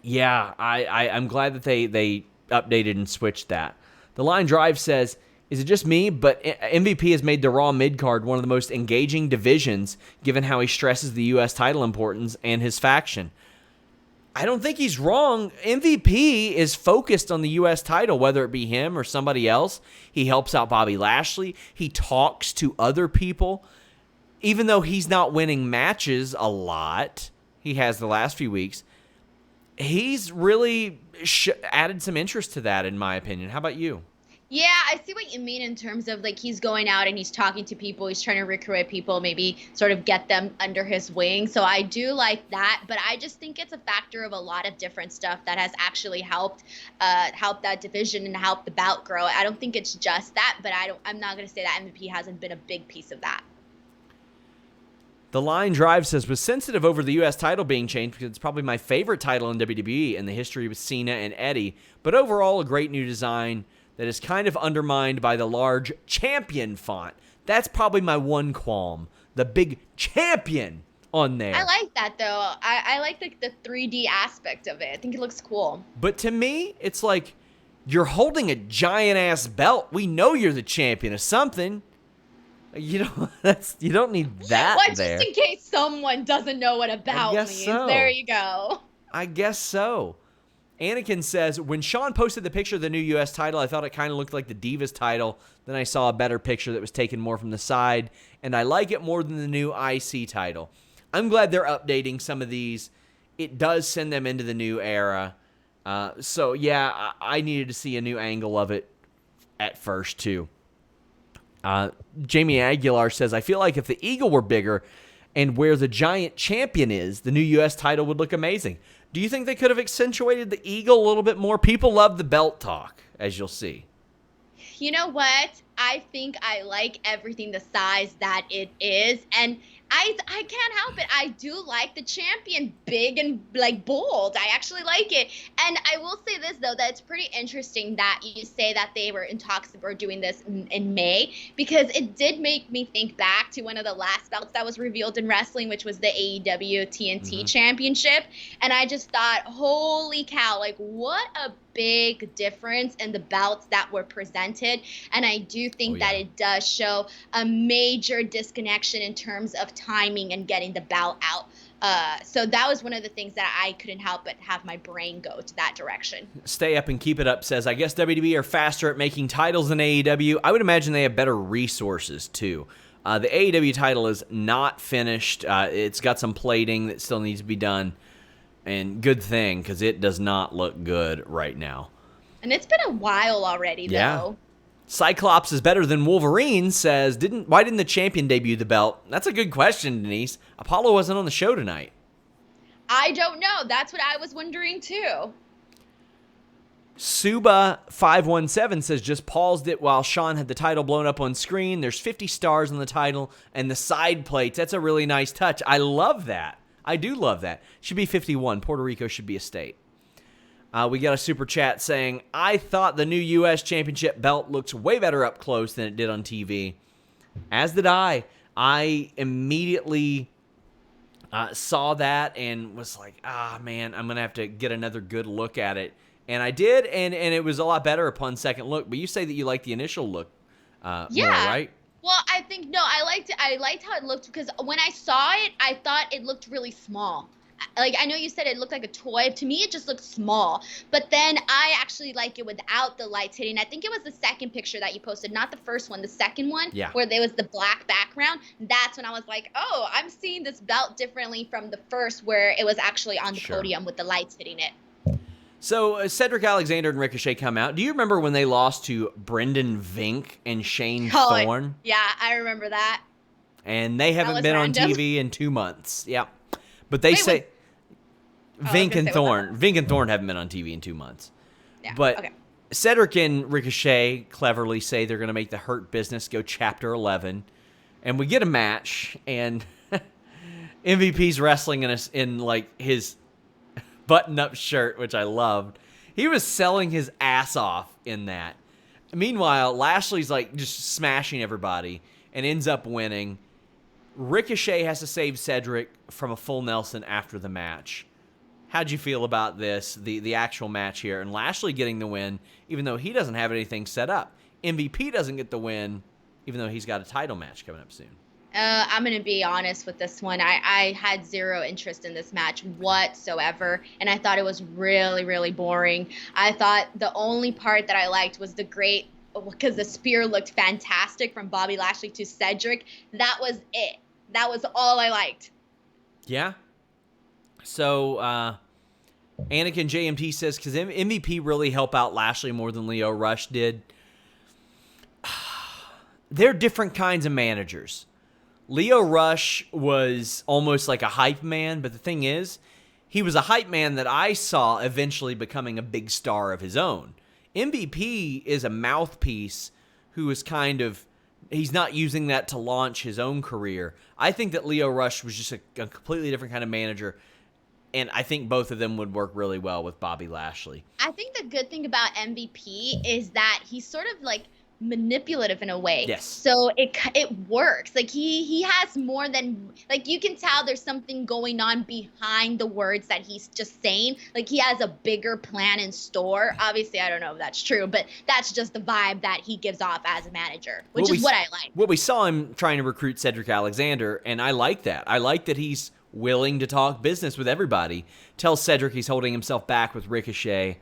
yeah, I'm glad that they updated and switched that. The Line Drive says, is it just me, but MVP has made the Raw mid-card one of the most engaging divisions, given how he stresses the U.S. title importance and his faction. I don't think he's wrong. MVP is focused on the U.S. title, whether it be him or somebody else. He helps out Bobby Lashley. He talks to other people. Even though he's not winning matches a lot, he has the last few weeks, he's really added some interest to that, in my opinion. How about you? Yeah, I see what you mean in terms of, like, he's going out and he's talking to people. He's trying to recruit people, maybe sort of get them under his wing. So I do like that. But I just think it's a factor of a lot of different stuff that has actually helped that division and helped the bout grow. I don't think it's just that, but I'm not going to say that MVP hasn't been a big piece of that. The Line Drive says, was sensitive over the U.S. title being changed because it's probably my favorite title in WWE in the history with Cena and Eddie. But overall, a great new design that is kind of undermined by the large champion font. That's probably my one qualm. The big champion on there. I like that, though. I like the 3D aspect of it. I think it looks cool. But to me, it's like you're holding a giant-ass belt. We know you're the champion of something. You don't need that there. Just in case someone doesn't know what a belt means. So. There you go. I guess so. Anakin says, when Sean posted the picture of the new U.S. title, I thought it kind of looked like the Divas title. Then I saw a better picture that was taken more from the side, and I like it more than the new IC title. I'm glad they're updating some of these. It does send them into the new era. So, yeah, I needed to see a new angle of it at first, too. Jamie Aguilar says, I feel like if the Eagle were bigger and where the giant champion is, the new U.S. title would look amazing. Do you think they could have accentuated the Eagle a little bit more? People love the belt talk, as you'll see. You know what? I think I like everything the size that it is. And I can't help it. I do like the champion big and, like, bold. I actually like it. And I will say this, though, that it's pretty interesting that you say that they were in talks or doing this in May, because it did make me think back to one of the last belts that was revealed in wrestling, which was the AEW TNT Championship. And I just thought, holy cow, like, what a big difference in the belts that were presented. And I do think that it does show a major disconnection in terms of timing and getting the belt out. So that was one of the things that I couldn't help but have my brain go to that direction. Stay Up and Keep It Up says, I guess WWE are faster at making titles than AEW. I would imagine they have better resources, too. The AEW title is not finished. It's got some plating that still needs to be done. And good thing, because it does not look good right now. And it's been a while already, though. Cyclops is better than Wolverine says, why didn't the champion debut the belt? That's a good question, Denise. Apollo wasn't on the show tonight. I don't know. That's what I was wondering too. Suba517 says, just paused it while Sean had the title blown up on screen. There's 50 stars on the title and the side plates. That's a really nice touch. I love that. I do love that. Should be 51. Puerto Rico should be a state. We got a super chat saying, I thought the new U.S. Championship belt looks way better up close than it did on TV. As did I. I immediately saw that and was like, man, I'm going to have to get another good look at it. And I did, and it was a lot better upon second look. But you say that you like the initial look more, right? Well, I think, no, I liked it. I liked how it looked because when I saw it, I thought it looked really small. Like, I know you said it looked like a toy. To me, it just looked small. But then I actually like it without the lights hitting. I think it was the second picture that you posted, not the first one, the second one, where there was the black background. That's when I was like, oh, I'm seeing this belt differently from the first where it was actually on the podium with the lights hitting it. So Cedric Alexander and Ricochet come out. Do you remember when they lost to Brendan Vink and Shane Thorne? Yeah, I remember that. And they haven't been on TV in 2 months. Yeah. But they say Vink and Thorne haven't been on TV in 2 months. Yeah. But Cedric and Ricochet cleverly say they're going to make the Hurt Business go Chapter 11. And we get a match, and MVP's wrestling in like his button-up shirt, which I loved. He was selling his ass off in that. Meanwhile, Lashley's like just smashing everybody and ends up winning. Ricochet has to save Cedric from a full Nelson after the match. How'd you feel about this, the actual match here? And Lashley getting the win, even though he doesn't have anything set up. MVP doesn't get the win, even though he's got a title match coming up soon. I'm going to be honest with this one. I had zero interest in this match whatsoever, and I thought it was really, really boring. I thought the only part that I liked was because the spear looked fantastic from Bobby Lashley to Cedric. That was it. That was all I liked. Yeah. So, Anakin JMT says, because MVP really helped out Lashley more than Lio Rush did. They're different kinds of managers. Lio Rush was almost like a hype man, but the thing is, he was a hype man that I saw eventually becoming a big star of his own. MVP is a mouthpiece who is he's not using that to launch his own career. I think that Lio Rush was just a completely different kind of manager, and I think both of them would work really well with Bobby Lashley. I think the good thing about MVP is that he's sort of like manipulative in a way. Yes. So it works. Like he has more than, like, you can tell there's something going on behind the words that he's just saying. Like he has a bigger plan in store. Obviously, I don't know if that's true, but that's just the vibe that he gives off as a manager, which is what I like. Well, we saw him trying to recruit Cedric Alexander, and I like that. I like that he's willing to talk business with everybody. Tells Cedric he's holding himself back with Ricochet.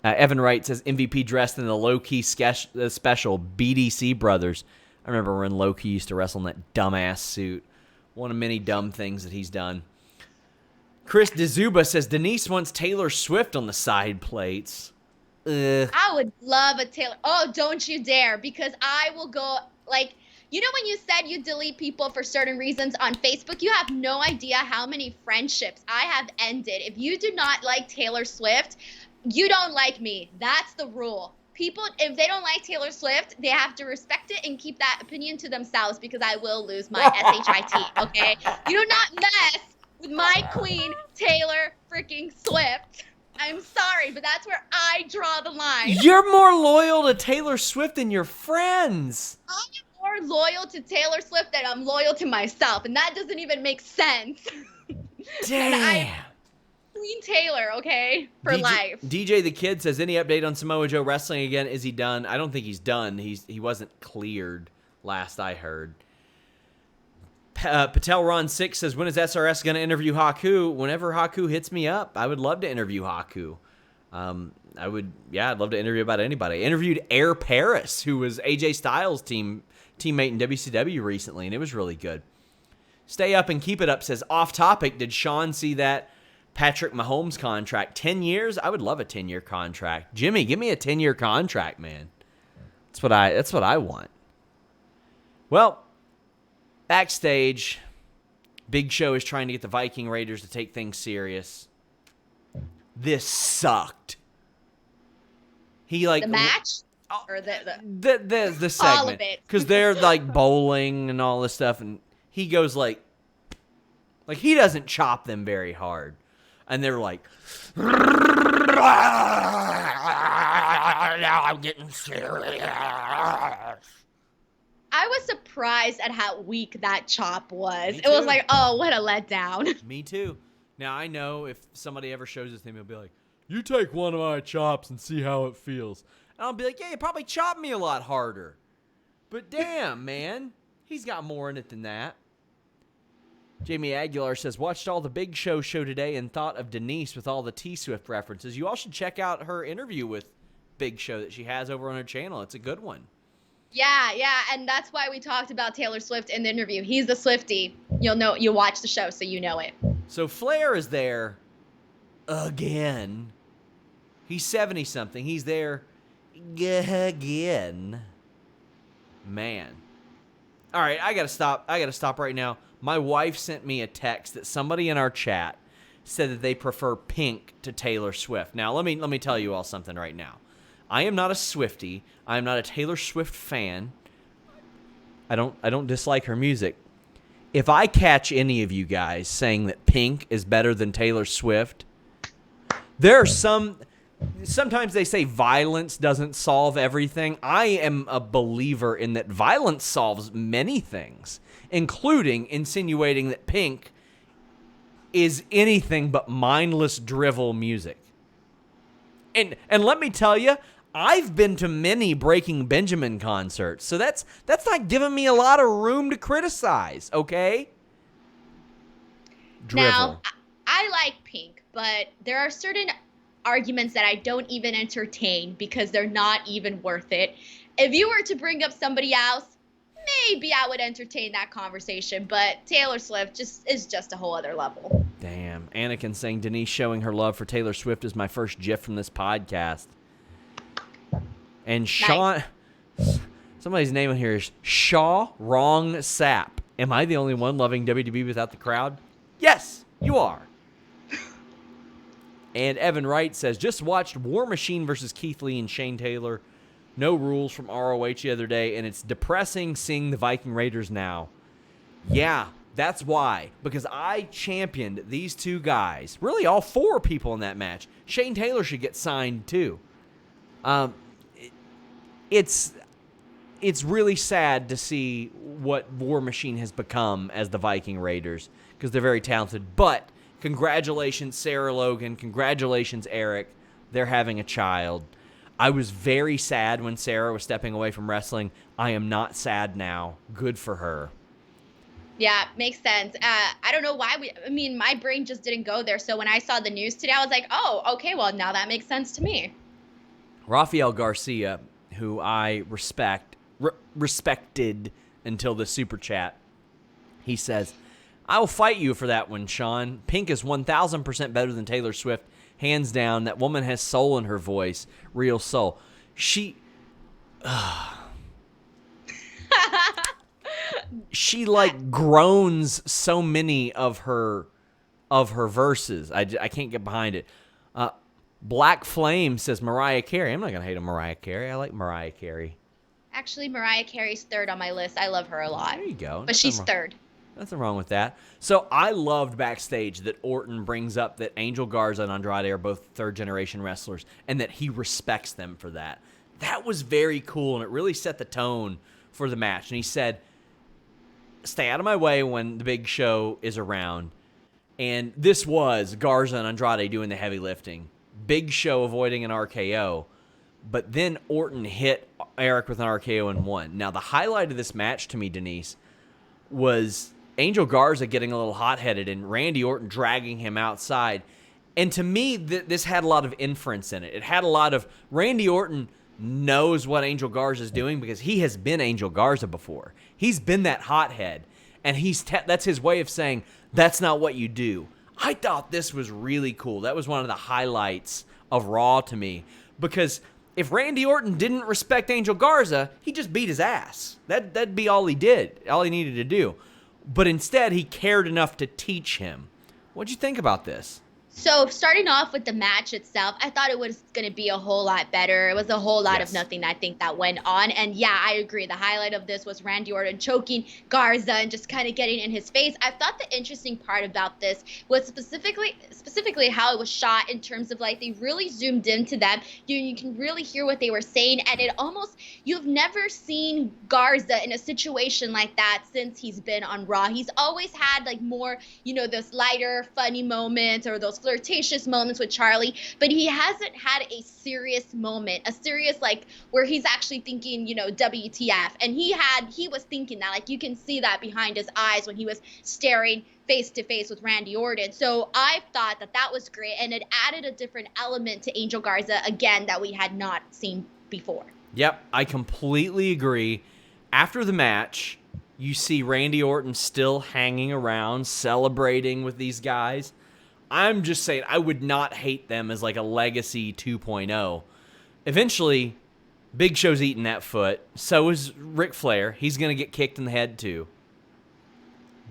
Evan Wright says MVP dressed in the low-key special BDC Brothers. I remember when Low-Key used to wrestle in that dumbass suit. One of many dumb things that he's done. Chris DeZuba says Denise wants Taylor Swift on the side plates. I would love a Taylor. Oh, don't you dare, because I will go, like, you know when you said you delete people for certain reasons on Facebook? You have no idea how many friendships I have ended. If you do not like Taylor Swift, you don't like me. That's the rule. People, if they don't like Taylor Swift, they have to respect it and keep that opinion to themselves, because I will lose my SHIT, okay? You do not mess with my queen, Taylor freaking Swift. I'm sorry, but that's where I draw the line. You're more loyal to Taylor Swift than your friends. I'm more loyal to Taylor Swift than I'm loyal to myself, and that doesn't even make sense. Damn. Queen Taylor, okay, for life. DJ the Kid says, any update on Samoa Joe wrestling again? Is he done? I don't think he's done. He wasn't cleared last I heard. Patel Ron 6 says, when is SRS going to interview Haku? Whenever Haku hits me up, I would love to interview Haku. I'd love to interview about anybody. I interviewed Air Paris, who was AJ Styles' teammate in WCW recently, and it was really good. Stay up and keep it up says, off topic, did Sean see that Patrick Mahomes contract? 10 years? I would love a 10-year contract. Jimmy, give me a 10-year contract, man. That's what I want. Well, backstage, Big Show is trying to get the Viking Raiders to take things serious. This sucked. He like the match or the segment, all of it, because they're like bowling and all this stuff, and he goes like he doesn't chop them very hard, and they're like, now I'm getting serious. I was surprised at how weak that chop was. It was like, oh, what a letdown. Me too. Now, I know if somebody ever shows this to him, he'll be like, you take one of my chops and see how it feels. And I'll be like, yeah, you probably chopped me a lot harder. But damn, man, he's got more in it than that. Jamie Aguilar says, watched all the Big Show today and thought of Denise with all the T-Swift references. You all should check out her interview with Big Show that she has over on her channel. It's a good one. Yeah, and that's why we talked about Taylor Swift in the interview. He's the Swiftie. You'll watch the show, so you know it. So Flair is there again. He's 70-something. He's there again. Man. All right, I gotta stop right now. My wife sent me a text that somebody in our chat said that they prefer Pink to Taylor Swift. Now, let me tell you all something right now. I am not a Swiftie. I am not a Taylor Swift fan. I don't dislike her music. If I catch any of you guys saying that Pink is better than Taylor Swift, there are sometimes they say violence doesn't solve everything. I am a believer in that violence solves many things, including insinuating that Pink is anything but mindless drivel music. And let me tell you, I've been to many Breaking Benjamin concerts, so that's not giving me a lot of room to criticize, okay? Drivel. Now, I like Pink, but there are certain arguments that I don't even entertain because they're not even worth it. If you were to bring up somebody else, maybe I would entertain that conversation, but Taylor Swift is just a whole other level. Damn. Anakin saying Denise showing her love for Taylor Swift is my first gif from this podcast. And Sean, somebody's name on here is Ross Sapp. Am I the only one loving WWE without the crowd? Yes, you are. And Evan Wright says, just watched War Machine versus Keith Lee and Shane Taylor. No rules from ROH the other day, and it's depressing seeing the Viking Raiders now. Yeah, that's why. Because I championed these two guys. Really, all four people in that match. Shane Taylor should get signed, too. It's really sad to see what War Machine has become as the Viking Raiders, because they're very talented. But congratulations, Sarah Logan. Congratulations, Eric. They're having a child. I was very sad when Sarah was stepping away from wrestling. I am not sad now. Good for her. Yeah, makes sense. I don't know why my brain just didn't go there. So when I saw the news today, I was like, oh, okay, well, now that makes sense to me. Rafael Garcia, who I respected until the super chat, he says, I will fight you for that one, Sean. Pink is 1,000% better than Taylor Swift. Hands down, that woman has soul in her voice. Real soul. She like groans so many of her verses. I can't get behind it. Black Flame says Mariah Carey. I'm not going to hate on Mariah Carey. I like Mariah Carey. Actually, Mariah Carey's third on my list. I love her a lot. There you go. But she's third. Nothing wrong with that. So I loved backstage that Orton brings up that Angel Garza and Andrade are both third-generation wrestlers and that he respects them for that. That was very cool, and it really set the tone for the match. And he said, stay out of my way when the Big Show is around. And this was Garza and Andrade doing the heavy lifting. Big Show avoiding an RKO. But then Orton hit Eric with an RKO and won. Now, the highlight of this match to me, Denise, was Angel Garza getting a little hot-headed and Randy Orton dragging him outside. And to me, this had a lot of inference in it. It had a lot of Randy Orton knows what Angel Garza is doing because he has been Angel Garza before. He's been that hothead. And that's his way of saying, that's not what you do. I thought this was really cool. That was one of the highlights of Raw to me. Because if Randy Orton didn't respect Angel Garza, he just beat his ass. That'd be all he did, all he needed to do. but instead he cared enough to teach him. What'd you think about this? So starting off with the match itself, I thought it was going to be a whole lot better. It was a whole lot of nothing, I think, that went on. And yeah, I agree. The highlight of this was Randy Orton choking Garza and just kind of getting in his face. I thought the interesting part about this was specifically how it was shot in terms of like they really zoomed into them. You can really hear what they were saying. And it almost, you've never seen Garza in a situation like that since he's been on Raw. He's always had like more, those lighter, funny moments or those flirtatious moments with Charlie, but he hasn't had a serious moment, like where he's actually thinking, WTF. And he was thinking that, like you can see that behind his eyes when he was staring face to face with Randy Orton. So I thought that was great, and it added a different element to Angel Garza again that we had not seen before. Yep, I completely agree. After the match, you see Randy Orton still hanging around, celebrating with these guys. I'm just saying, I would not hate them as like a Legacy 2.0. Eventually, Big Show's eating that foot. So is Ric Flair. He's going to get kicked in the head too.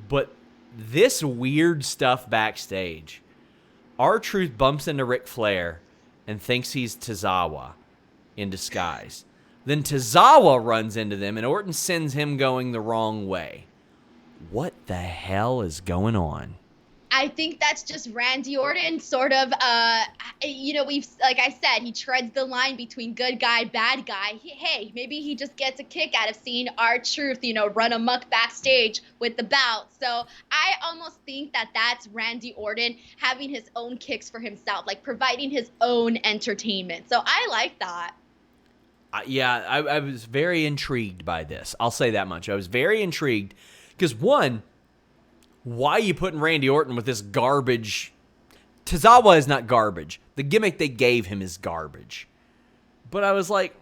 But this weird stuff backstage, R-Truth bumps into Ric Flair and thinks he's Tozawa in disguise. Then Tozawa runs into them and Orton sends him going the wrong way. What the hell is going on? I think that's just Randy Orton sort of, like I said, he treads the line between good guy, bad guy. Maybe he just gets a kick out of seeing R-Truth, run amok backstage with the belt. So I almost think that that's Randy Orton having his own kicks for himself, like providing his own entertainment. So I like that. I was very intrigued by this. I'll say that much. I was very intrigued because, one, why are you putting Randy Orton with this garbage? Tozawa is not garbage. The gimmick they gave him is garbage. But I was like,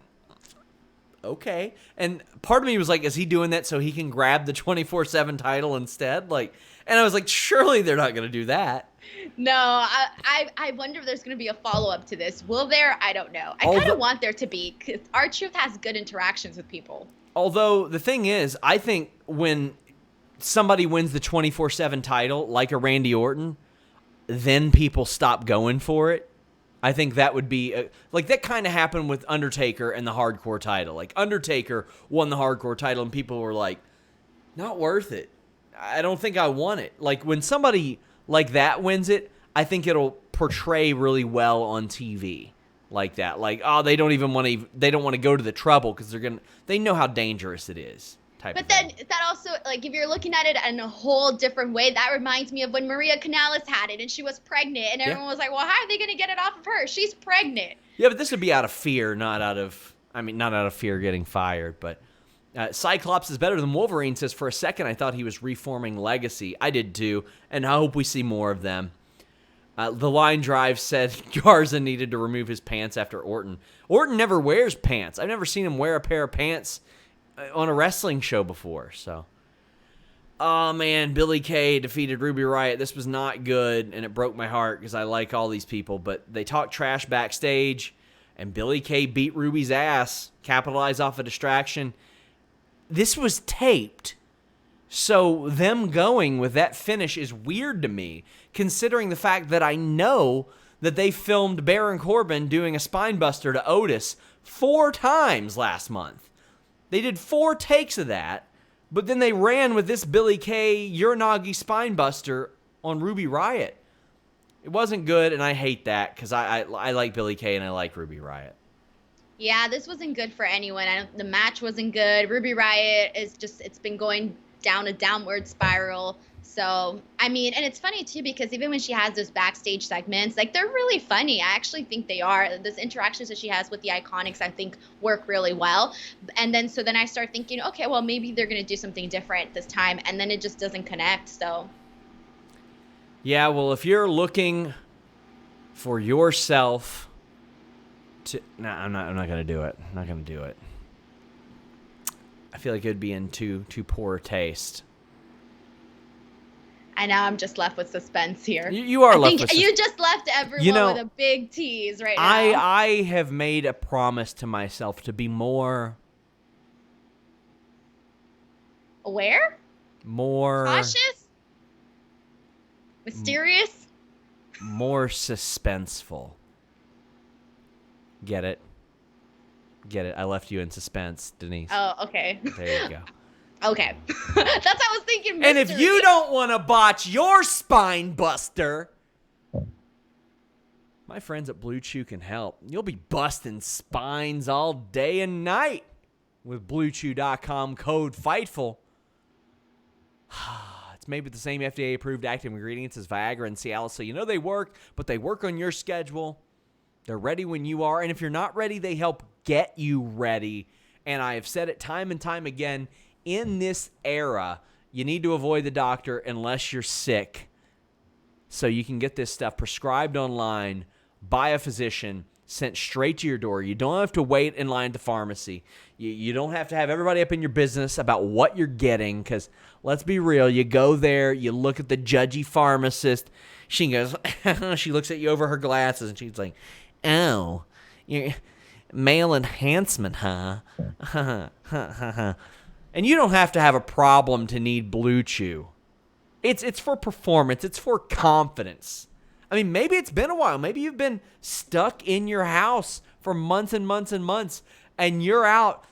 okay. And part of me was like, is he doing that so he can grab the 24/7 title instead? And I was like, surely they're not going to do that. No, I wonder if there's going to be a follow-up to this. Will there? I don't know. I kind of want there to be, because R-Truth has good interactions with people. Although, the thing is, I think when somebody wins the 24/7 title, like a Randy Orton, then people stop going for it. I think that would be, that kind of happened with Undertaker and the Hardcore title. Like, Undertaker won the Hardcore title, and people were like, not worth it. I don't think I want it. Like, when somebody like that wins it, I think it'll portray really well on TV like that. Like, oh, they don't want to go to the trouble because they know how dangerous it is. But then that also, like, if you're looking at it in a whole different way, that reminds me of when Maria Kanellis had it and she was pregnant and everyone was like, well, how are they going to get it off of her? She's pregnant. Yeah, but this would be out of fear, not out of fear getting fired. But Cyclops is better than Wolverine says, for a second I thought he was reforming Legacy. I did too, and I hope we see more of them. The Line Drive said Garza needed to remove his pants after Orton. Orton never wears pants. I've never seen him wear a pair of pants on a wrestling show before. So, oh man, Billie Kay defeated Ruby Riott. This was not good, and it broke my heart because I like all these people, but they talked trash backstage, and Billie Kay beat Ruby's ass, capitalized off a distraction. This was taped, so them going with that finish is weird to me, considering the fact that I know that they filmed Baron Corbin doing a spine buster to Otis 4 times last month. They did 4 takes of that, but then they ran with this Billie Kay Uranagi spine buster on Ruby Riott. It wasn't good, and I hate that because I like Billie Kay and I like Ruby Riott. Yeah, this wasn't good for anyone. The match wasn't good. Ruby Riott it's been going down a downward spiral. So, I mean, and it's funny too because even when she has those backstage segments, like, they're really funny. I actually think they are. Those interactions that she has with the Iconics, I think, work really well. And then I start thinking, okay, well, maybe they're going to do something different this time, and then it just doesn't connect. So, yeah, well, if you're looking for yourself to, I'm not going to do it. I'm not going to do it. I feel like it would be in too poor taste. I know, I'm just left with suspense here. You are left with suspense. You just left everyone with a big tease right now. I have made a promise to myself to be more aware? More cautious, mysterious. More suspenseful. Get it? Get it? I left you in suspense, Denise. Oh, okay. There you go. Okay. That's what I was thinking. And if you don't want to botch your spine buster, my friends at Blue Chew can help. You'll be busting spines all day and night with BlueChew.com code FIGHTFUL. It's made with the same FDA-approved active ingredients as Viagra and Cialis, so you know they work, but they work on your schedule. They're ready when you are, and if you're not ready, they help get you ready. And I have said it time and time again, in this era, you need to avoid the doctor unless you're sick, so you can get this stuff prescribed online by a physician, sent straight to your door. You don't have to wait in line at the pharmacy. You don't have to have everybody up in your business about what you're getting, because let's be real, you go there, you look at the judgy pharmacist, she goes, she looks at you over her glasses, and she's like, oh, you're male enhancement, huh? And you don't have to have a problem to need Blue Chew. It's for performance. It's for confidence. I mean, maybe it's been a while. Maybe you've been stuck in your house for months and months and months, and you're out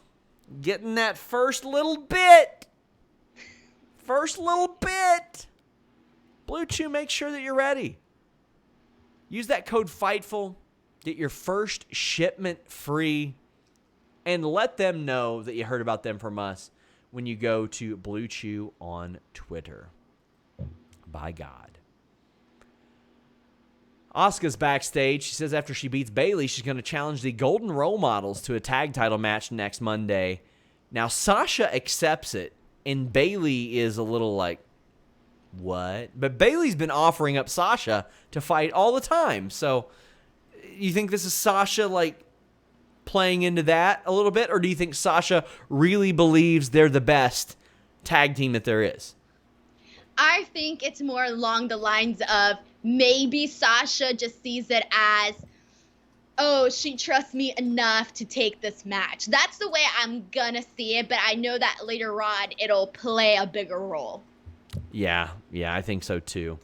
getting that first little bit. Blue Chew makes sure that you're ready. Use that code FIGHTFUL. Get your first shipment free. And let them know that you heard about them from us when you go to Blue Chew on Twitter. By God. Asuka's backstage. She says after she beats Bayley, she's going to challenge the Golden Role Models to a tag title match next Monday. Now, Sasha accepts it, and Bayley is a little like, what? But Bayley's been offering up Sasha to fight all the time. So, you think this is Sasha, like, playing into that a little bit? Or do you think Sasha really believes they're the best tag team that there is? I think it's more along the lines of maybe Sasha just sees it as, oh, she trusts me enough to take this match. That's the way I'm gonna see it, but I know that later on it'll play a bigger role. Yeah, I think so too.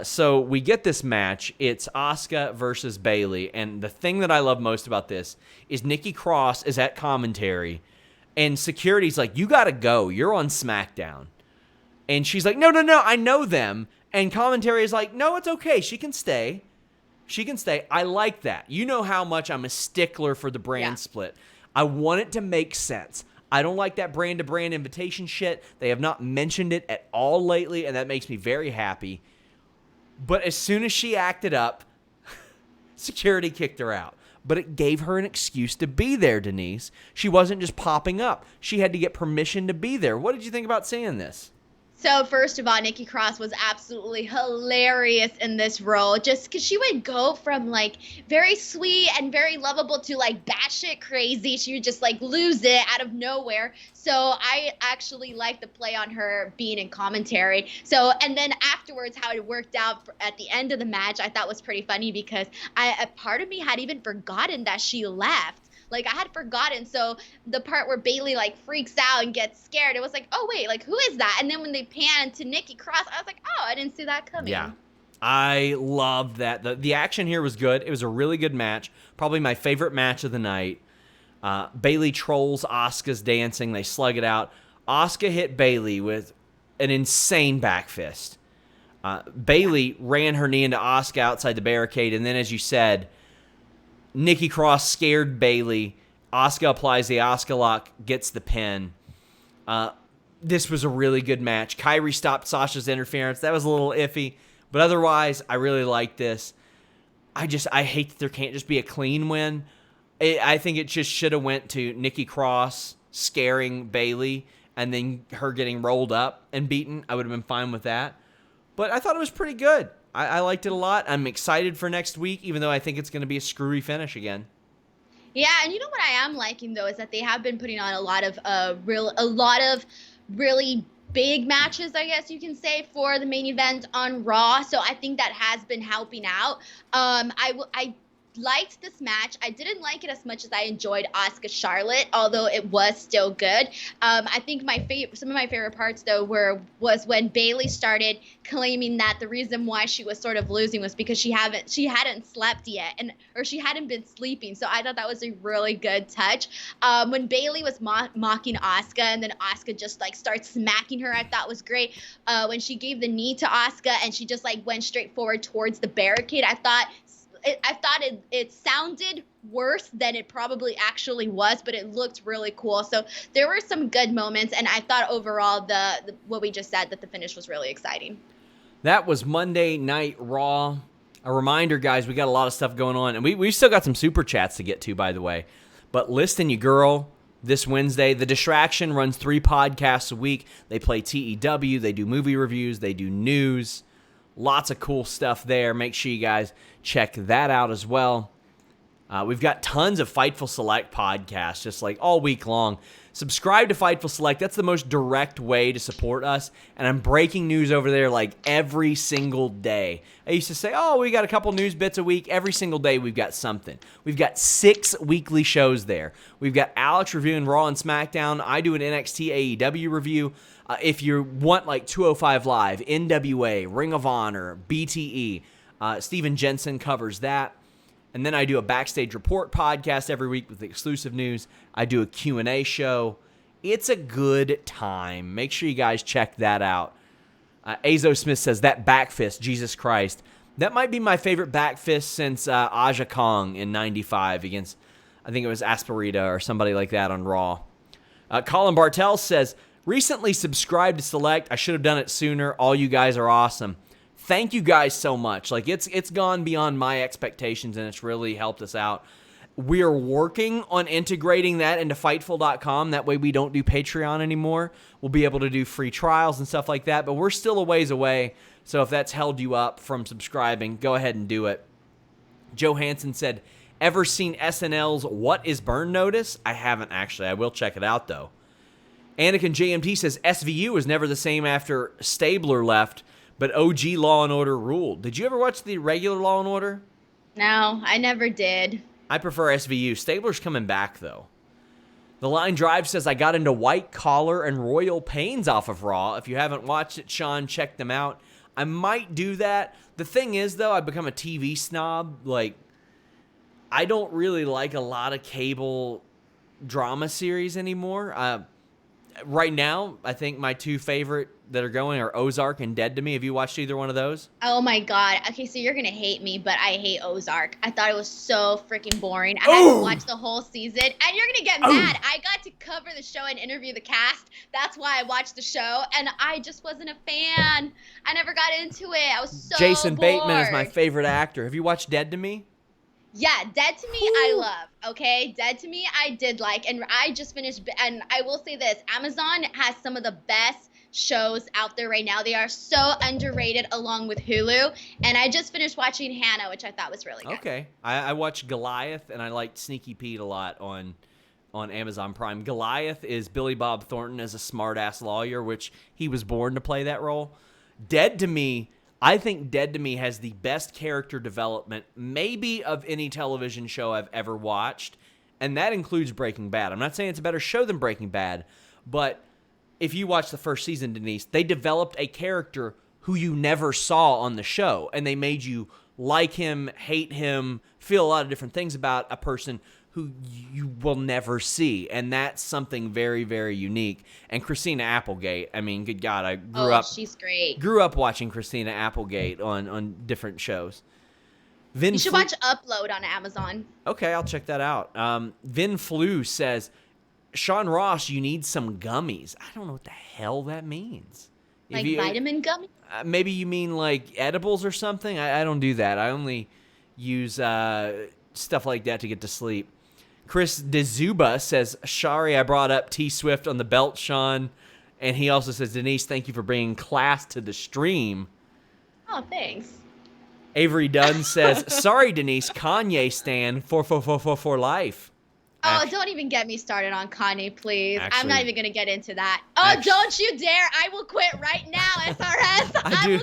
So we get this match. It's Asuka versus Bayley, and the thing that I love most about this is Nikki Cross is at commentary, and security's like, you gotta go. You're on SmackDown. And she's like, no, I know them. And commentary is like, no, it's okay. She can stay. I like that. You know how much I'm a stickler for the brand split. I want it to make sense. I don't like that brand-to-brand invitation shit. They have not mentioned it at all lately, and that makes me very happy. But as soon as she acted up, security kicked her out. But it gave her an excuse to be there, Denise. She wasn't just popping up. She had to get permission to be there. What did you think about seeing this? So first of all, Nikki Cross was absolutely hilarious in this role, just because she would go from like very sweet and very lovable to like batshit crazy. She would just like lose it out of nowhere. So I actually liked the play on her being in commentary. So, and then afterwards, how it worked out at the end of the match, I thought was pretty funny because a part of me had even forgotten that she left. Like, I had forgotten. So the part where Bayley, like, freaks out and gets scared, it was like, oh, wait, like, who is that? And then when they panned to Nikki Cross, I was like, oh, I didn't see that coming. Yeah. I loved that. The action here was good. It was a really good match. Probably my favorite match of the night. Bayley trolls Asuka's dancing. They slug it out. Asuka hit Bayley with an insane back fist. Bayley ran her knee into Asuka outside the barricade. And then, as you said, Nikki Cross scared Bayley. Asuka applies the Asuka lock, gets the pin. This was a really good match. Kairi stopped Sasha's interference. That was a little iffy. But otherwise, I really like this. I hate that there can't just be a clean win. I think it just should have went to Nikki Cross scaring Bayley and then her getting rolled up and beaten. I would have been fine with that. But I thought it was pretty good. I liked it a lot. I'm excited for next week, even though I think it's going to be a screwy finish again. Yeah, and you know what I am liking though is that they have been putting on a lot of really big matches, I guess you can say, for the main event on Raw. So I think that has been helping out. I liked this match. I didn't like it as much as I enjoyed Asuka Charlotte, although it was still good. I think some of my favorite parts though was when Bayley started claiming that the reason why she was sort of losing was because she hadn't slept yet, or she hadn't been sleeping. So I thought that was a really good touch. When Bayley was mocking Asuka, and then Asuka just like starts smacking her, I thought was great. When she gave the knee to Asuka and she just like went straight forward towards the barricade, I thought it sounded worse than it probably actually was, but it looked really cool. So there were some good moments, and I thought overall the what we just said, that the finish was really exciting. That was Monday Night Raw. A reminder, guys, we got a lot of stuff going on, and we still got some super chats to get to, by the way. But listen, you girl, this Wednesday, The Distraction runs 3 podcasts a week. They play TEW, they do movie reviews, they do news. Lots of cool stuff there. Make sure you guys check that out as well. We've got tons of Fightful Select podcasts just like all week long. Subscribe to Fightful Select. That's the most direct way to support us. And I'm breaking news over there like every single day. I used to say, oh, we got a couple news bits a week. Every single day we've got something. We've got 6 weekly shows there. We've got Alex reviewing Raw and SmackDown. I do an NXT AEW review. If you want like 205 Live, NWA, Ring of Honor, BTE, Steven Jensen covers that. And then I do a Backstage Report podcast every week with exclusive news. I do a Q&A show. It's a good time. Make sure you guys check that out. Azo Smith says, that back fist, Jesus Christ. That might be my favorite back fist since Aja Kong in 95 against, I think it was Asperita or somebody like that on Raw. Colin Bartel says, recently subscribed to Select. I should have done it sooner. All you guys are awesome. Thank you guys so much. Like it's gone beyond my expectations, and it's really helped us out. We are working on integrating that into Fightful.com. That way we don't do Patreon anymore. We'll be able to do free trials and stuff like that, but we're still a ways away. So if that's held you up from subscribing, go ahead and do it. Joe Hansen said, ever seen SNL's What is Burn Notice? I haven't actually. I will check it out though. Anakin JMT says, SVU was never the same after Stabler left, but OG Law & Order ruled. Did you ever watch the regular Law & Order? No, I never did. I prefer SVU. Stabler's coming back, though. The Line Drive says, I got into White Collar and Royal Pains off of Raw. If you haven't watched it, Sean, check them out. I might do that. The thing is, though, I've become a TV snob. Like, I don't really like a lot of cable drama series anymore. Right now, I think my 2 favorite that are going are Ozark and Dead to Me. Have you watched either one of those? Oh my god. Okay, so you're gonna hate me, but I hate Ozark. I thought it was so freaking boring. I haven't watched the whole season, and you're gonna get mad. I got to cover the show and interview the cast. That's why I watched the show, and I just wasn't a fan. I never got into it. I was so Jason bored. Bateman is my favorite actor. Have you watched Dead to Me? Yeah, Dead to Me, I love, okay? Dead to Me, I did like, and I just finished, and I will say this, Amazon has some of the best shows out there right now. They are so underrated along with Hulu, and I just finished watching Hannah, which I thought was really good. Okay. I watched Goliath, and I liked Sneaky Pete a lot on Amazon Prime. Goliath is Billy Bob Thornton as a smart-ass lawyer, which he was born to play that role. Dead to Me, I think Dead to Me has the best character development maybe of any television show I've ever watched, and that includes Breaking Bad. I'm not saying it's a better show than Breaking Bad, but if you watch the first season, Denise, they developed a character who you never saw on the show, and they made you like him, hate him, feel a lot of different things about a person who you will never see, and that's something very, very unique. And Christina Applegate, I mean, good God, I she's great. Grew up watching Christina Applegate on different shows. You should watch Upload on Amazon. Okay, I'll check that out. Vin Flu says, Sean Ross, you need some gummies. I don't know what the hell that means. Like vitamin gummies? Maybe you mean like edibles or something? I don't do that. I only use stuff like that to get to sleep. Chris DeZuba says, sorry I brought up T-Swift on the belt, Sean. And he also says, Denise, thank you for bringing class to the stream. Oh, thanks. Avery Dunn says, sorry, Denise, Kanye stan for life. Oh, don't even get me started on Kanye, please. I'm not even going to get into that. Oh, don't you dare. I will quit right now, SRS. I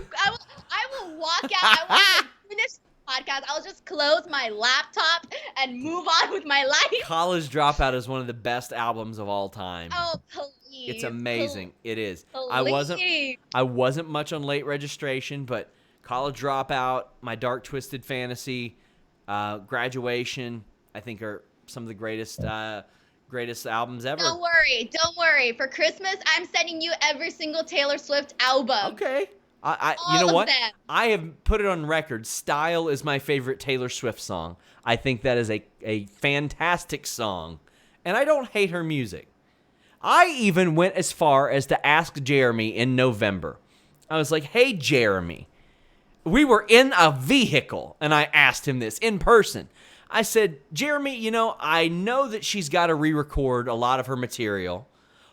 will walk out. I will finish the podcast. I'll just close my laptop and move on with my life. College Dropout is one of the best albums of all time. Oh, please. It's amazing. It is. Please. I wasn't much on Late Registration, but College Dropout, My Dark Twisted Fantasy, Graduation, I think are some of the greatest albums ever. Don't worry. For Christmas, I'm sending you every single Taylor Swift album. Okay. You know what? I have put it on record. Style is my favorite Taylor Swift song. I think that is a fantastic song, and I don't hate her music. I even went as far as to ask Jeremy in November. I was like, hey, Jeremy. We were in a vehicle, and I asked him this in person. I said, Jeremy, I know that she's got to re-record a lot of her material.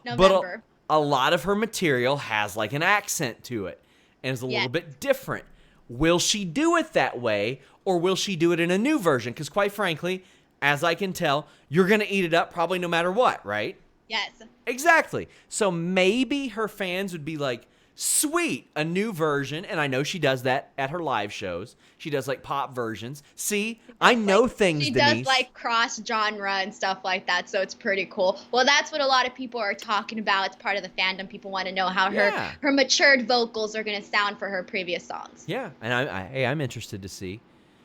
November. But a lot of her material has like an accent to it and is a little bit different. Will she do it that way, or will she do it in a new version? Because quite frankly, as I can tell, you're going to eat it up probably no matter what, right? Yes. Exactly. So maybe her fans would be like, sweet, a new version. And I know she does that at her live shows. She does like pop versions. See, I know things, Denise. She does like cross genre and stuff like that, so it's pretty cool. Well, that's what a lot of people are talking about. It's part of the fandom. People want to know how her matured vocals are going to sound for her previous songs. Yeah, and I'm interested to see.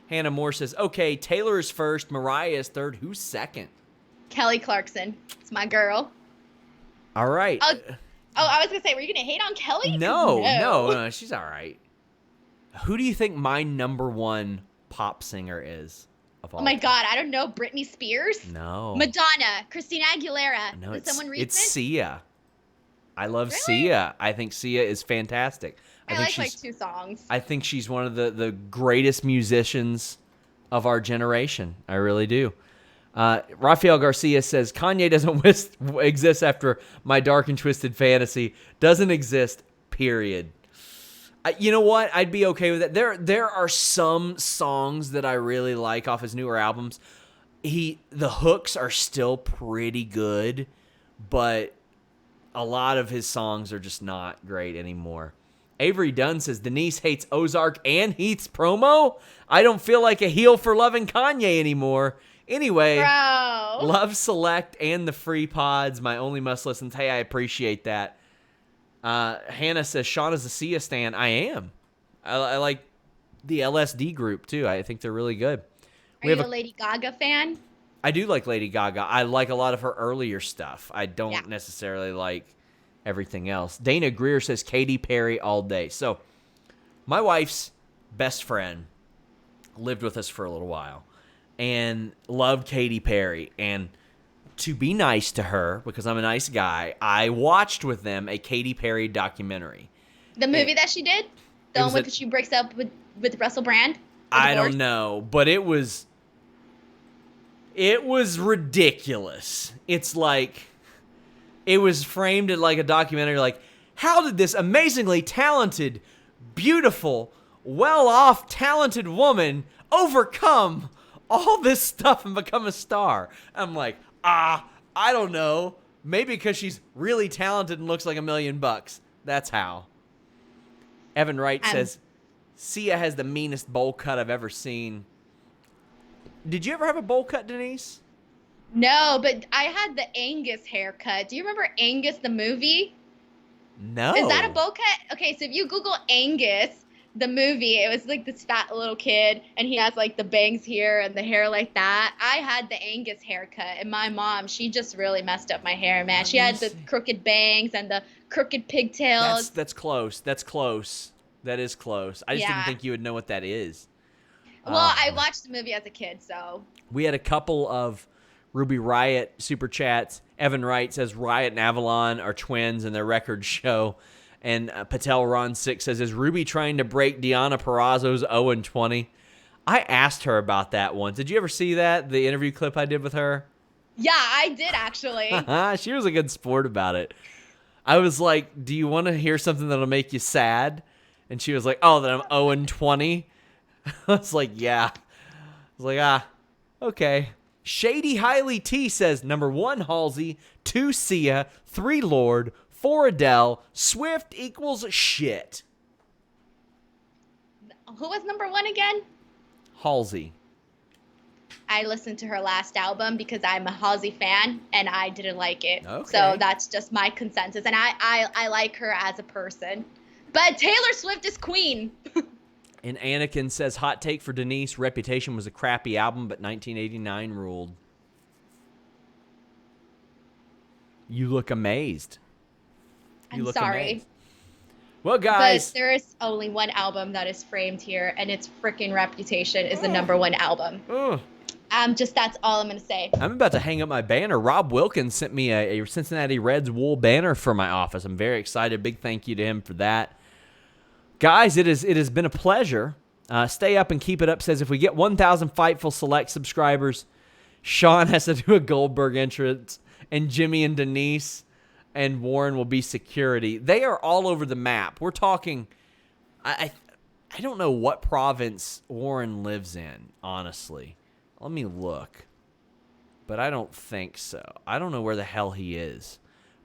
Hannah Moore says, okay, Taylor is first, Mariah is third. Who's second? Kelly Clarkson. It's my girl. All right. Oh, I was going to say, were you going to hate on Kelly? No, she's all right. Who do you think my number one pop singer is of all Oh, my time? God. I don't know. Britney Spears? No. Christina Aguilera. No, Did someone read it's this? Sia. I love Really? Sia. I think Sia is fantastic. I think like 2 songs. I think she's one of the greatest musicians of our generation. I really do. Rafael Garcia says, Kanye doesn't exist after My Dark and Twisted Fantasy. Doesn't exist, period. You know what? I'd be okay with that. There are some songs that I really like off his newer albums. The hooks are still pretty good, but a lot of his songs are just not great anymore. Avery Dunn says, Denise hates Ozark and Heath's promo? I don't feel like a heel for loving Kanye anymore. Anyway, Bro. Love Select and the free pods, my only must listens. Hey, I appreciate that. Hannah says, Sean is a Sia stan. I am. I like the LSD group, too. I think they're really good. Are you a Lady Gaga fan? I do like Lady Gaga. I like a lot of her earlier stuff. I don't necessarily like everything else. Dana Greer says, Katy Perry all day. So, my wife's best friend lived with us for a little while and loved Katy Perry. And to be nice to her, because I'm a nice guy, I watched with them a Katy Perry documentary. The movie that she did? The one where she breaks up with Russell Brand? I don't know, but it was ridiculous. It's like, it was framed like a documentary, like, how did this amazingly talented, beautiful, well-off, talented woman overcome all this stuff and become a star? I'm like, I don't know. Maybe because she's really talented and looks like $1 million. That's how. Evan Wright says, Sia has the meanest bowl cut I've ever seen. Did you ever have a bowl cut, Denise? No, but I had the Angus haircut. Do you remember Angus the movie? No. Is that a bowl cut? Okay, so if you Google Angus, the movie, it was like this fat little kid, and he has like the bangs here and the hair like that. I had the Angus haircut, and my mom, she just really messed up my hair, man. She had the crooked bangs and the crooked pigtails. That's close. That's close. That is close. I just didn't think you would know what that is. Well, I watched the movie as a kid, so. We had a couple of Ruby Riot super chats. Evan Wright says Riot and Avalon are twins in their record show. And Patel Ron 6 says, is Ruby trying to break Deonna Purrazzo's 0-20? I asked her about that once. Did you ever see that, the interview clip I did with her? Yeah, I did actually. She was a good sport about it. I was like, do you want to hear something that'll make you sad? And she was like, oh, that I'm 0-20? I was like, yeah. I was like, okay. Shady Hiley T says, number 1, Halsey, 2, Sia, 3, Lord, 4, Adele, Swift equals shit. Who was number 1 again? Halsey? I listened to her last album because I'm a Halsey fan, and I didn't like it. Okay. So that's just my consensus. And I like her as a person. But Taylor Swift is queen. And Anakin says, hot take for Denise, Reputation was a crappy album, but 1989 ruled. You look amazed. I'm sorry. Amazed. Well, guys. But there is only one album that is framed here, and it's freaking Reputation is the #1 album. That's all I'm going to say. I'm about to hang up my banner. Rob Wilkins sent me a Cincinnati Reds wool banner for my office. I'm very excited. Big thank you to him for that. Guys, it has been a pleasure. Stay up and keep it up. Says if we get 1,000 Fightful Select subscribers, Sean has to do a Goldberg entrance, and Jimmy and Denise and Warren will be security. They are all over the map. We're talking. I don't know what province Warren lives in, honestly. Let me look. But I don't think so. I don't know where the hell he is.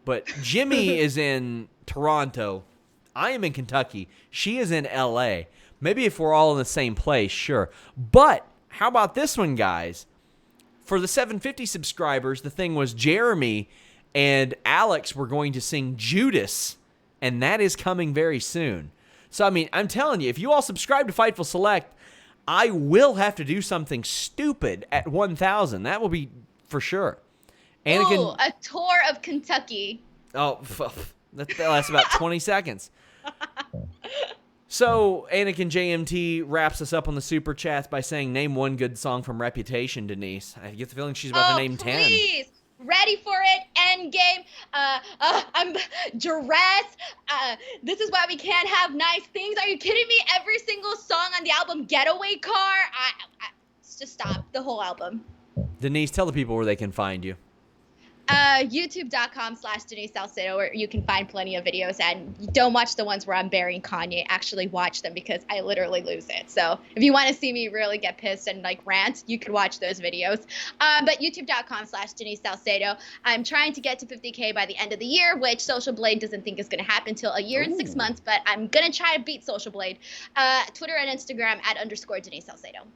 But Jimmy is in Toronto. I am in Kentucky. She is in L.A. Maybe if we're all in the same place, sure. But how about this one, guys? For the 750 subscribers, the thing was Jeremy and Alex were going to sing Judas, and that is coming very soon. So, I mean, I'm telling you, if you all subscribe to Fightful Select, I will have to do something stupid at 1,000. That will be for sure. Anakin, Ooh, a tour of Kentucky. Oh, that lasts about 20 seconds. So, Anakin JMT wraps us up on the Super Chats by saying, name one good song from Reputation, Denise. I get the feeling she's about to name 10. Please. Ready for it, Endgame, I'm Duress, This Is Why We Can't Have Nice Things. Are you kidding me? Every single song on the album, Getaway Car, just stop, the whole album. Denise, tell the people where they can find you. YouTube.com/Denise Salcedo, where you can find plenty of videos, and don't watch the ones where I'm burying Kanye. Actually watch them because I literally lose it. So if you want to see me really get pissed and like rant, you can watch those videos. But YouTube.com/Denise Salcedo. I'm trying to get to 50K by the end of the year, which Social Blade doesn't think is going to happen until a year and 6 months, but I'm going to try to beat Social Blade. Twitter and Instagram @_Denise Salcedo.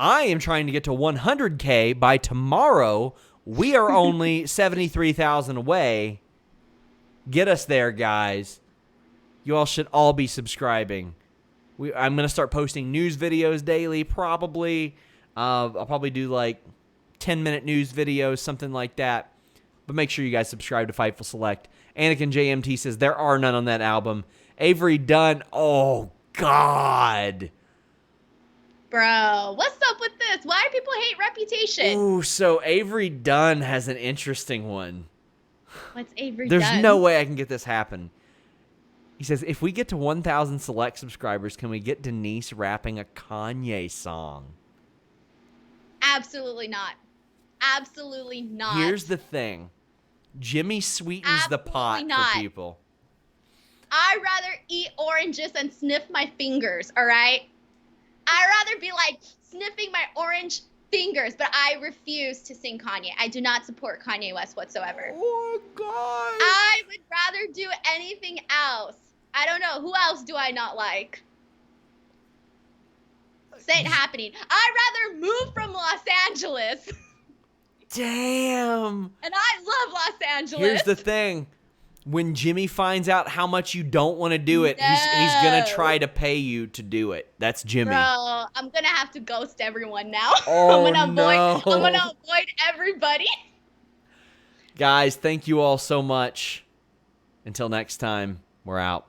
I am trying to get to 100K by tomorrow. We are only 73,000 away. Get us there, guys. You all should all be subscribing. I'm going to start posting news videos daily, probably. I'll probably do like 10-minute news videos, something like that. But make sure you guys subscribe to Fightful Select. Anakin JMT says, there are none on that album. Avery Dunn, oh, God. Bro, what's up with this? Why do people hate Reputation? Ooh, so Avery Dunn has an interesting one. What's Avery Dunn? There's no way I can get this happen. He says, if we get to 1,000 Select subscribers, can we get Denise rapping a Kanye song? Absolutely not. Absolutely not. Here's the thing. Jimmy sweetens the pot for people. I'd rather eat oranges and sniff my fingers, all right? I'd rather be like sniffing my orange fingers, but I refuse to sing Kanye. I do not support Kanye West whatsoever. Oh, God. I would rather do anything else. I don't know. Who else do I not like? This ain't happening. I'd rather move from Los Angeles. Damn. And I love Los Angeles. Here's the thing. When Jimmy finds out how much you don't want to do it, he's going to try to pay you to do it. That's Jimmy. Bro, I'm going to have to ghost everyone now. Oh, I'm going to avoid everybody. Guys, thank you all so much. Until next time, we're out.